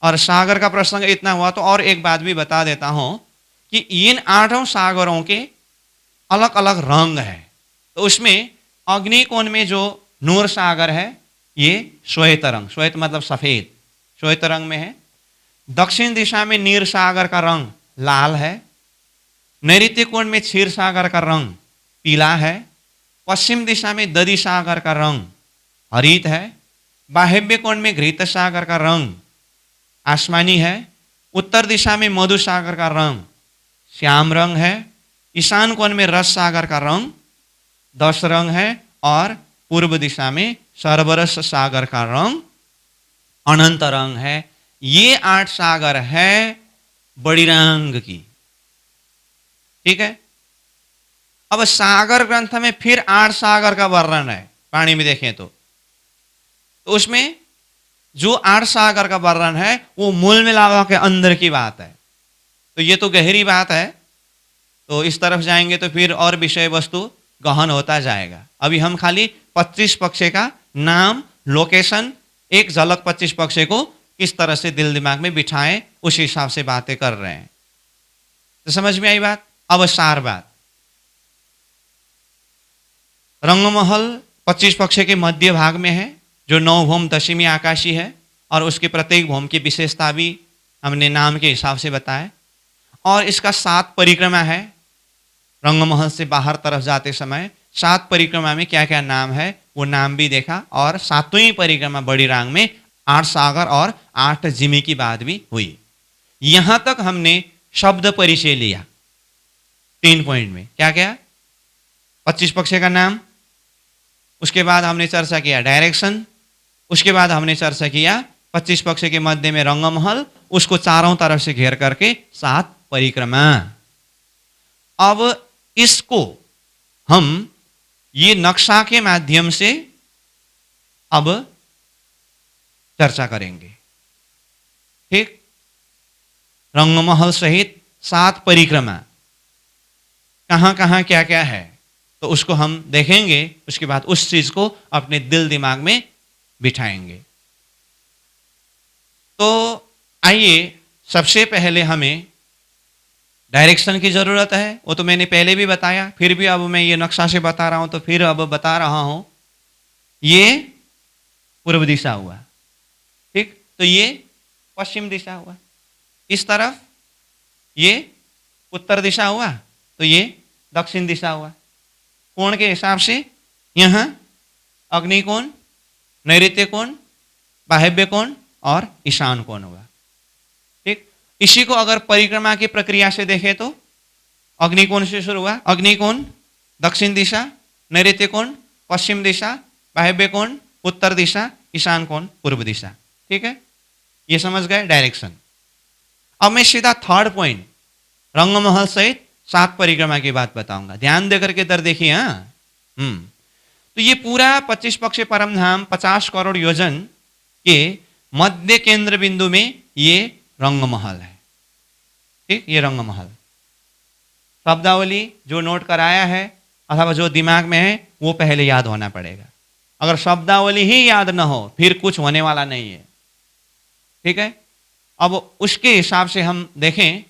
Speaker 2: और सागर का प्रसंग इतना हुआ, तो और एक बात भी बता देता हूं कि इन 8 सागरों के अलग अलग रंग है। तो उसमें अग्निकोण में जो नूर सागर है ये श्वेत रंग, श्वेत मतलब सफेद, श्वेत रंग में है। दक्षिण दिशा में नीर सागर का रंग लाल है। नैऋत्य कोण में क्षीर सागर का रंग पीला है। पश्चिम दिशा में दधि सागर का रंग हरित है। वायव्य कोण में घृत सागर का रंग आसमानी है। उत्तर दिशा में मधु सागर का रंग श्याम रंग है। ईशान कोण में रस सागर का रंग 10 रंग है और पूर्व दिशा में सर्वरस सागर का रंग अनंत रंग है। ये 8 सागर है बड़ी रांग की। ठीक है? अब सागर ग्रंथ में फिर 8 सागर का वर्णन है। पानी में देखें तो उसमें जो 8 सागर का वर्णन है वो मूल मिलावा के अंदर की बात है। तो ये तो गहरी बात है, तो इस तरफ जाएंगे तो फिर और विषय वस्तु गहन होता जाएगा। अभी हम खाली 25 पक्षे का नाम, लोकेशन, एक झलक 25 पक्षे को किस तरह से दिल दिमाग में बिठाएं उस हिसाब से बातें कर रहे हैं। तो समझ में आई बात? अब सार बात। रंगमहल 25 पक्षे के मध्य भाग में है, जो 9 भौम दशमी आकाशी है और उसके प्रत्येक भौम की विशेषता भी हमने नाम के हिसाब से बताया। और इसका 7 परिक्रमा है। रंगमहल से बाहर तरफ जाते समय 7 परिक्रमा में क्या क्या नाम है वो नाम भी देखा। और 7वीं परिक्रमा बड़ी रांग में 8 सागर और 8 जिमी की बात भी हुई। यहां तक हमने शब्द परिचय लिया 3 पॉइंट में। क्या क्या? 25 पक्षे का नाम, उसके बाद हमने चर्चा किया डायरेक्शन, उसके बाद हमने चर्चा किया 25 पक्षे के मध्य में रंगमहल, उसको चारों तरफ से घेर करके 7 परिक्रमा। अब इसको हम ये नक्शा के माध्यम से अब चर्चा करेंगे। ठीक? रंगमहल सहित 7 परिक्रमा कहां कहां क्या क्या है तो उसको हम देखेंगे। उसके बाद उस चीज को अपने दिल दिमाग में बिठाएंगे। तो आइए सबसे पहले हमें डायरेक्शन की जरूरत है, वो तो मैंने पहले भी बताया, फिर भी अब मैं ये नक्शा से बता रहा हूं, तो फिर अब बता रहा हूं। ये पूर्व दिशा हुआ, ठीक, तो ये पश्चिम दिशा हुआ। इस तरफ ये उत्तर दिशा हुआ, तो ये दक्षिण दिशा हुआ। कोण के हिसाब से यहां अग्निकोण, नैऋत्य कोण, वायव्य कोण और ईशान कोण हुआ, ठीक। इसी को अगर परिक्रमा की प्रक्रिया से देखें तो अग्निकोण से शुरू हुआ, अग्निकोण दक्षिण दिशा, नैऋत्य कोण पश्चिम दिशा, वायव्य कोण उत्तर दिशा, ईशान कोण पूर्व दिशा, ठीक है। ये समझ गए डायरेक्शन। अब मैं सीधा थर्ड पॉइंट रंगमहल सहित 7 परिक्रमा की बात बताऊंगा, ध्यान देकर के इधर देखिए। तो ये पूरा 25 पक्ष परमधाम 50 करोड़ योजन के मध्य केंद्र बिंदु में ये रंगमहल है, ठीक। ये रंगमहल शब्दावली जो नोट कराया है अथवा जो दिमाग में है वो पहले याद होना पड़ेगा। अगर शब्दावली ही याद ना हो फिर कुछ होने वाला नहीं है, ठीक है। अब उसके हिसाब से हम देखें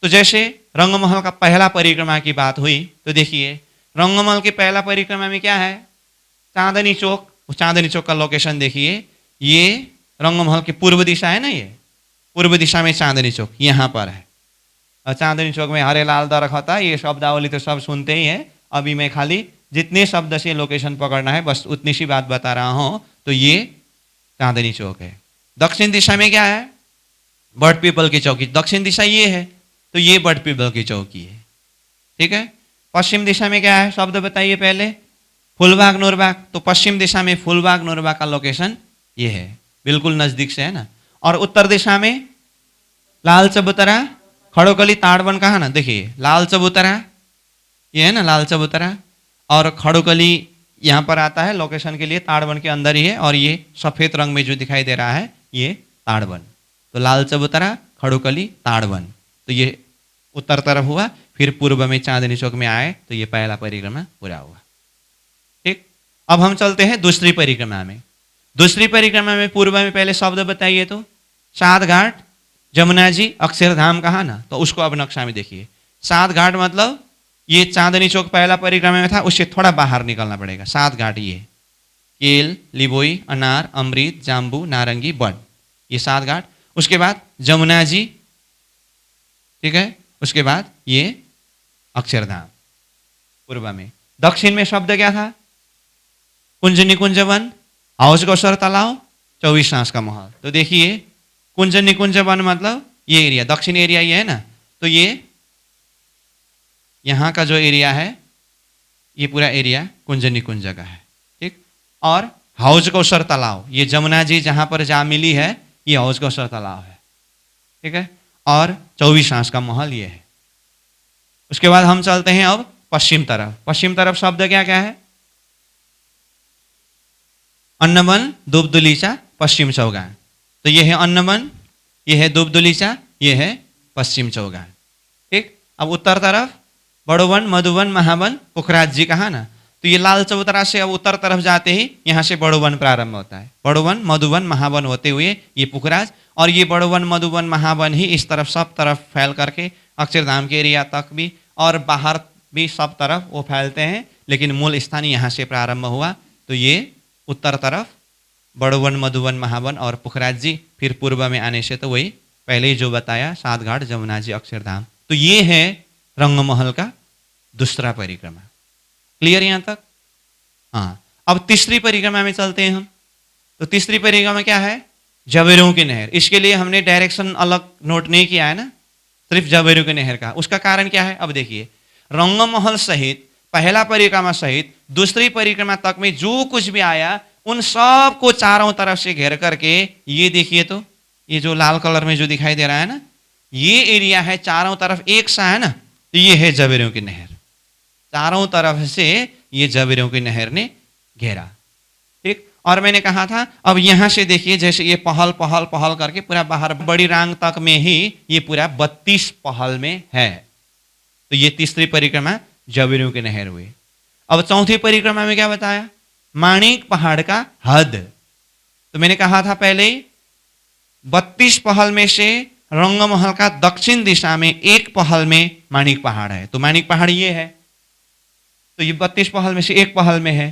Speaker 2: तो जैसे रंगमहल का पहला परिक्रमा की बात हुई, तो देखिए रंगमहल के पहला परिक्रमा में क्या है, चांदनी चौक। उस चांदनी चौक का लोकेशन देखिए, ये रंगमहल की पूर्व दिशा है ना, ये पूर्व दिशा में चांदनी चौक यहाँ पर है। और चांदनी चौक में हरे लाल दरख होता है, ये शब्दावली तो सब सुनते ही है। अभी मैं खाली जितने शब्द से लोकेशन पकड़ना है बस उतनी सी बात बता रहा हूं। तो ये चांदनी चौक है। दक्षिण दिशा में क्या है, बर्ड पीपल की चौकी, दक्षिण दिशा ये है, तो ये बर्ड पीपल की चौकी है, ठीक है। पश्चिम दिशा में क्या है, शब्द बताइए पहले, फूलबाग नूरबाग। तो पश्चिम दिशा में फूलबाग नूरबाग का लोकेशन ये है, बिल्कुल नजदीक से है ना। और उत्तर दिशा में लाल चबूतरा, खड़ोकली, ताड़वन कहा ना, देखिए लाल चबूतरा ये है ना, लाल चबूतरा, और खड़ोकली यहाँ पर आता है लोकेशन के लिए, ताड़वन के अंदर ही है। और ये सफेद रंग में जो दिखाई दे रहा है ये ताड़वन। तो लाल चबूतरा, खड़ोकली, ताड़वन, तो ये उत्तर तरफ हुआ। फिर पूर्व में चांदनी चौक में आए तो ये पहला परिक्रमा पूरा हुआ, ठीक। अब हम चलते हैं दूसरी परिक्रमा में। दूसरी परिक्रमा में पूर्व में पहले शब्द बताइए तो 7 घाट, जमुना जी, अक्षरधाम कहा ना, तो उसको अब नक्शा में देखिए। 7 घाट मतलब ये चांदनी चौक पहला परिक्रमा में था, उससे थोड़ा बाहर निकलना पड़ेगा। 7 घाट ये केल, लिबोई, अनार, अमृत, जाम्बू, नारंगी, बड़, ये 7 घाट। उसके बाद जमुना जी, ठीक है। उसके बाद ये अक्षरधाम पूर्व में। दक्षिण में शब्द क्या था, कुंज निकुंज वन, हाउस गौसर तालाब, 24 सांस का महल। तो देखिए कुंज निकुंज वन मतलब ये एरिया, दक्षिण एरिया ये है ना, तो ये यहाँ का जो एरिया है ये पूरा एरिया कुंज निकुंज का है, ठीक। और हाउस गौसर तालाब, ये जमुना जी जहाँ पर जा मिली है ये हाउस गौसर तालाब है, ठीक है। और 24 सांस का महल ये है। उसके बाद हम चलते हैं अब पश्चिम तरफ। पश्चिम तरफ शब्द क्या क्या है, अन्नवन, दुबदुलीचा, पश्चिम चौगान। तो ये है अन्नवन, ये है दुबदुलीचा, ये है पश्चिम चौगान, ठीक। अब उत्तर तरफ बड़ोवन, मधुवन, महावन, पुखराज जी कहा ना, तो ये लाल चबूतरा से अब उत्तर तरफ जाते ही यहाँ से बड़ोवन प्रारंभ होता है। बड़ोवन, मधुवन, महावन होते हुए ये पुखराज, और ये बड़ोवन, मधुवन, महावन ही इस तरफ सब तरफ फैल करके अक्षरधाम के एरिया तक भी और बाहर भी सब तरफ वो फैलते हैं। लेकिन मूल स्थान यहाँ से प्रारंभ हुआ। तो ये उत्तर तरफ बड़ोवन, मधुवन, महावन और पुखराज जी, फिर पूर्व में आने से तो वही पहले ही जो बताया 7 घाट, जमुना जी, अक्षरधाम। तो ये है रंगमहल का दूसरा परिक्रमा। क्लियर यहाँ तक? हाँ। अब तीसरी परिक्रमा में चलते हैं हम। तो तीसरी परिक्रमा क्या है, जवेरों की नहर। इसके लिए हमने डायरेक्शन अलग नोट नहीं किया है ना, सिर्फ जवेरों की नहर का। उसका कारण क्या है, अब देखिए रंगमहल सहित पहला परिक्रमा सहित दूसरी परिक्रमा तक में जो कुछ भी आया उन सब को चारों तरफ से घेर करके, ये देखिए तो ये जो लाल कलर में जो दिखाई दे रहा है ना, ये एरिया है चारों तरफ एक सा है ना, तो ये है जवेरों की नहर। चारों तरफ से ये जवेरों की नहर ने घेरा, ठीक। और मैंने कहा था अब यहां से देखिए जैसे ये पहल पहल पहल करके पूरा बाहर बड़ी रांग तक में ही ये पूरा 32 पहल में है। तो ये तीसरी परिक्रमा जवेरों की नहर हुई। अब चौथी परिक्रमा में क्या बताया, माणिक पहाड़ का हद। तो मैंने कहा था पहले 32 पहल में से रंगमहल का दक्षिण दिशा में एक पहल में माणिक पहाड़ है। तो माणिक पहाड़ ये है, तो ये 32 पहल में से एक पहल में है।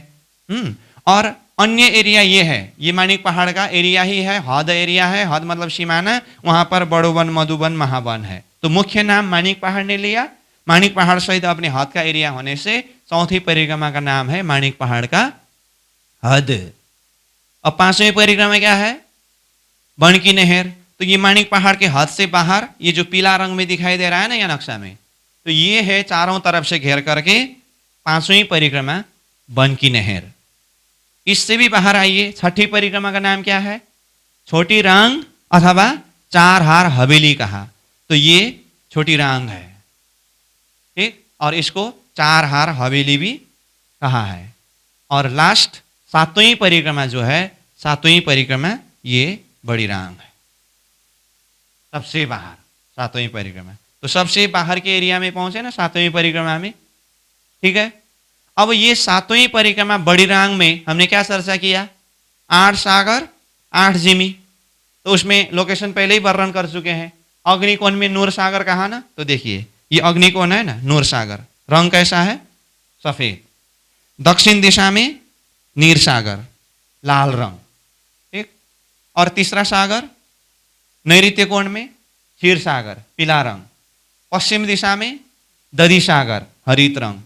Speaker 2: और अन्य एरिया ये है, ये माणिक पहाड़ का एरिया ही है, हद एरिया है, हद मतलब सीमाना, वहां पर बड़ोवन, मधुबन, महावन है। तो मुख्य नाम माणिक पहाड़ ने लिया, माणिक पहाड़ सहित अपने हद का एरिया होने से चौथी परिक्रमा का नाम है माणिक पहाड़ का हद। अब पांचवी परिक्रमा क्या है? बन की नहर। तो ये माणिक पहाड़ के हद से बाहर, ये जो पीला रंग में दिखाई दे रहा है ना या नक्शा में, तो ये है चारों तरफ से घेर करके पांचवी परिक्रमा बन की नहर। इससे भी बाहर आइए, छठी परिक्रमा का नाम क्या है? छोटी रांग अथवा चार हार हवेली कहा, तो ये छोटी रांग है, ठीक। और इसको चार हार हवेली भी कहा है। और लास्ट सातवीं परिक्रमा जो है, सातवीं परिक्रमा ये बड़ी रांग है, सबसे बाहर सातवीं परिक्रमा। तो सबसे बाहर के एरिया में पहुंचे ना सातवीं परिक्रमा में, ठीक है। अब ये सातवीं परिक्रमा बड़ी रांग में हमने क्या चर्चा किया? 8 सागर 8 जिमी। तो उसमें लोकेशन पहले ही वर्णन कर चुके हैं। अग्निकोण में नूर सागर कहा ना, तो देखिए ये अग्निकोण है ना, नूर सागर। रंग कैसा है? सफेद। दक्षिण दिशा में नीर सागर, लाल रंग, ठीक। और तीसरा सागर नैऋत्य कोण में क्षीर सागर, पीला रंग। पश्चिम दिशा में दधी सागर, हरित रंग।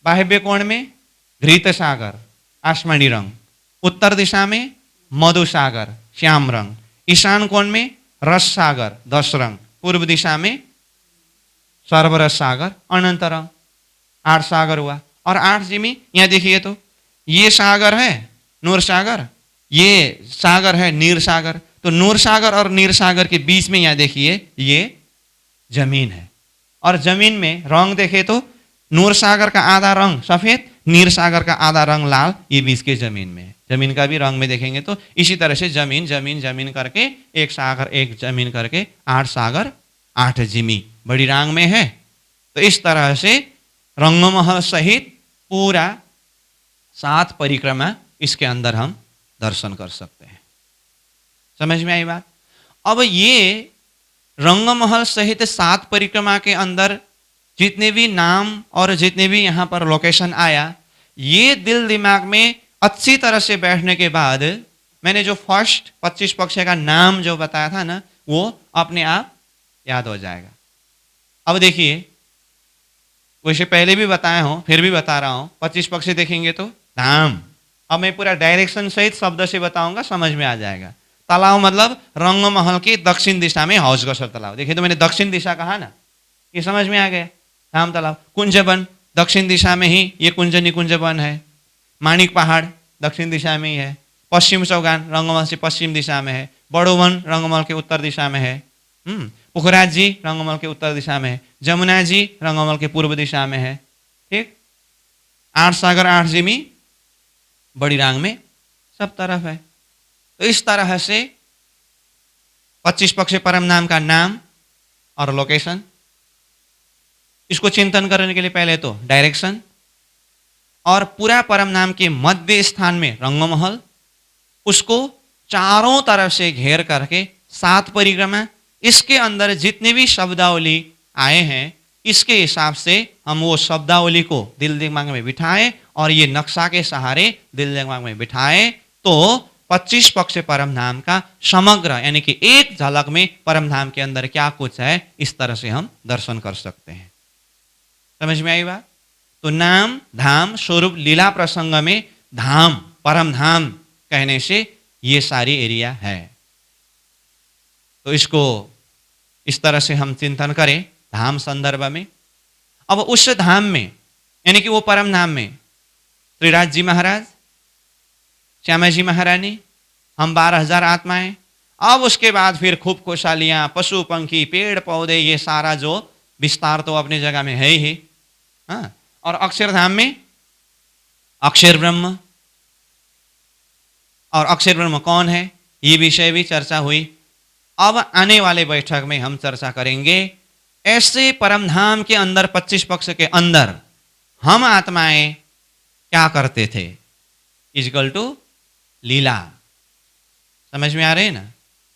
Speaker 2: वायव्य कोण में घृत सागर, आसमानी रंग। उत्तर दिशा में मधु सागर, श्याम रंग। ईशान कोण में रस सागर, 10 रंग। पूर्व दिशा में सर्वरस सागर, अनंत रंग। 8 सागर हुआ। और 8 जिमी, यहां देखिए तो ये सागर है नूर सागर, ये सागर है नीर सागर। तो नूर सागर और नीर सागर के बीच में यहां देखिए ये जमीन है। और जमीन में रंग देखे तो नूर सागर का आधा रंग सफेद, नीर सागर का आधा रंग लाल, ये बीच के जमीन में है। जमीन का भी रंग में देखेंगे तो इसी तरह से जमीन जमीन जमीन करके एक सागर एक जमीन करके 8 सागर 8 जिमी बड़ी रांग में है। तो इस तरह से रंगमहल सहित पूरा 7 परिक्रमा इसके अंदर हम दर्शन कर सकते हैं। समझ में आई बात? अब ये रंगमहल सहित 7 परिक्रमा के अंदर जितने भी नाम और जितने भी यहाँ पर लोकेशन आया, ये दिल दिमाग में अच्छी तरह से बैठने के बाद मैंने जो फर्स्ट 25 पक्ष का नाम जो बताया था ना, वो अपने आप याद हो जाएगा। अब देखिए, वैसे पहले भी बताया हूं फिर भी बता रहा हूं, 25 पक्ष देखेंगे तो धाम। अब मैं पूरा डायरेक्शन सहित शब्द से बताऊंगा, समझ में आ जाएगा। तालाब मतलब रंगमहल की दक्षिण दिशा में हौजगसर तालाब। देखिए तो मैंने दक्षिण दिशा कहा ना, ये समझ में आ गया। धाम तालाब। कुंजवन, दक्षिण दिशा में ही ये कुंज निकुंज वन है। माणिक पहाड़ दक्षिण दिशा में ही है। पश्चिम चौगान रंगमहल से पश्चिम दिशा में है। बड़ोवन रंगमहल के उत्तर दिशा में है। पुखराज जी रंगमहल के उत्तर दिशा में है। जमुना जी रंगमहल के पूर्व दिशा में है, ठीक। 8 सागर 8 जिमी बड़ी रांग में सब तरफ है। तो इस तरह से 25 पक्ष परम नाम का नाम और लोकेशन, इसको चिंतन करने के लिए पहले तो डायरेक्शन, और पूरा परम नाम के मध्य स्थान में रंगमहल, उसको चारों तरफ से घेर करके 7 परिक्रमा, इसके अंदर जितने भी शब्दावली आए हैं इसके हिसाब से हम वो शब्दावली को दिल दिमाग में बिठाएं और ये नक्शा के सहारे दिल दिमाग में बिठाएं, तो 25 पक्ष परम नाम का समग्र यानी कि एक झलक में परम नाम के अंदर क्या कुछ है, इस तरह से हम दर्शन कर सकते हैं। समझ में आई बात? तो नाम धाम स्वरूप लीला प्रसंग में धाम परम धाम कहने से ये सारी एरिया है। तो इसको इस तरह से हम चिंतन करें धाम संदर्भ में। अब उस धाम में यानी कि वो परम धाम में त्रिराज जी महाराज, श्यामा जी महारानी, हम 12,000 आत्माएं, अब उसके बाद फिर खूब खुशहालियां, पशु पंखी, पेड़ पौधे, ये सारा जो विस्तार तो अपनी जगह में है ही। हाँ, और अक्षरधाम में अक्षर ब्रह्म, और अक्षर ब्रह्म कौन है ये विषय भी चर्चा हुई। अब आने वाले बैठक में हम चर्चा करेंगे ऐसे परमधाम के अंदर 25 पक्ष के अंदर हम आत्माएं क्या करते थे, इक्वल टू लीला। समझ में आ रहे हैं ना?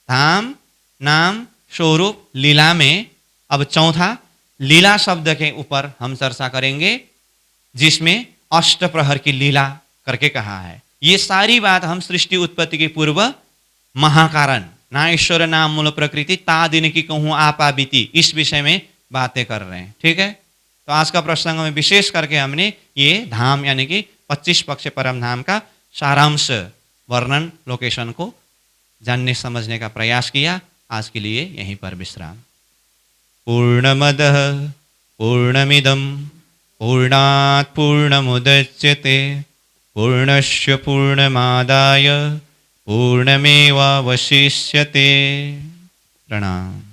Speaker 2: धाम नाम स्वरूप लीला में। अब चौथा लीला शब्द के ऊपर हम चर्चा करेंगे, जिसमें अष्टप्रहर की लीला करके कहा है। ये सारी बात हम सृष्टि उत्पत्ति के पूर्व महाकारण ना ईश्वर ना मूल प्रकृति ता दिन की कहूँ आपा बीती, इस विषय में बातें कर रहे हैं। ठीक है, तो आज का प्रसंग में विशेष करके हमने ये धाम यानी कि 25 पक्ष परम धाम का सारांश वर्णन लोकेशन को जानने समझने का प्रयास किया। आज के लिए यहीं पर विश्राम। पूर्णमदः पूर्णमिदं पूर्णात् पूर्णमुदच्यते पूर्णस्य पूर्णमादाय पूर्णमेवावशिष्यते। प्रणाम।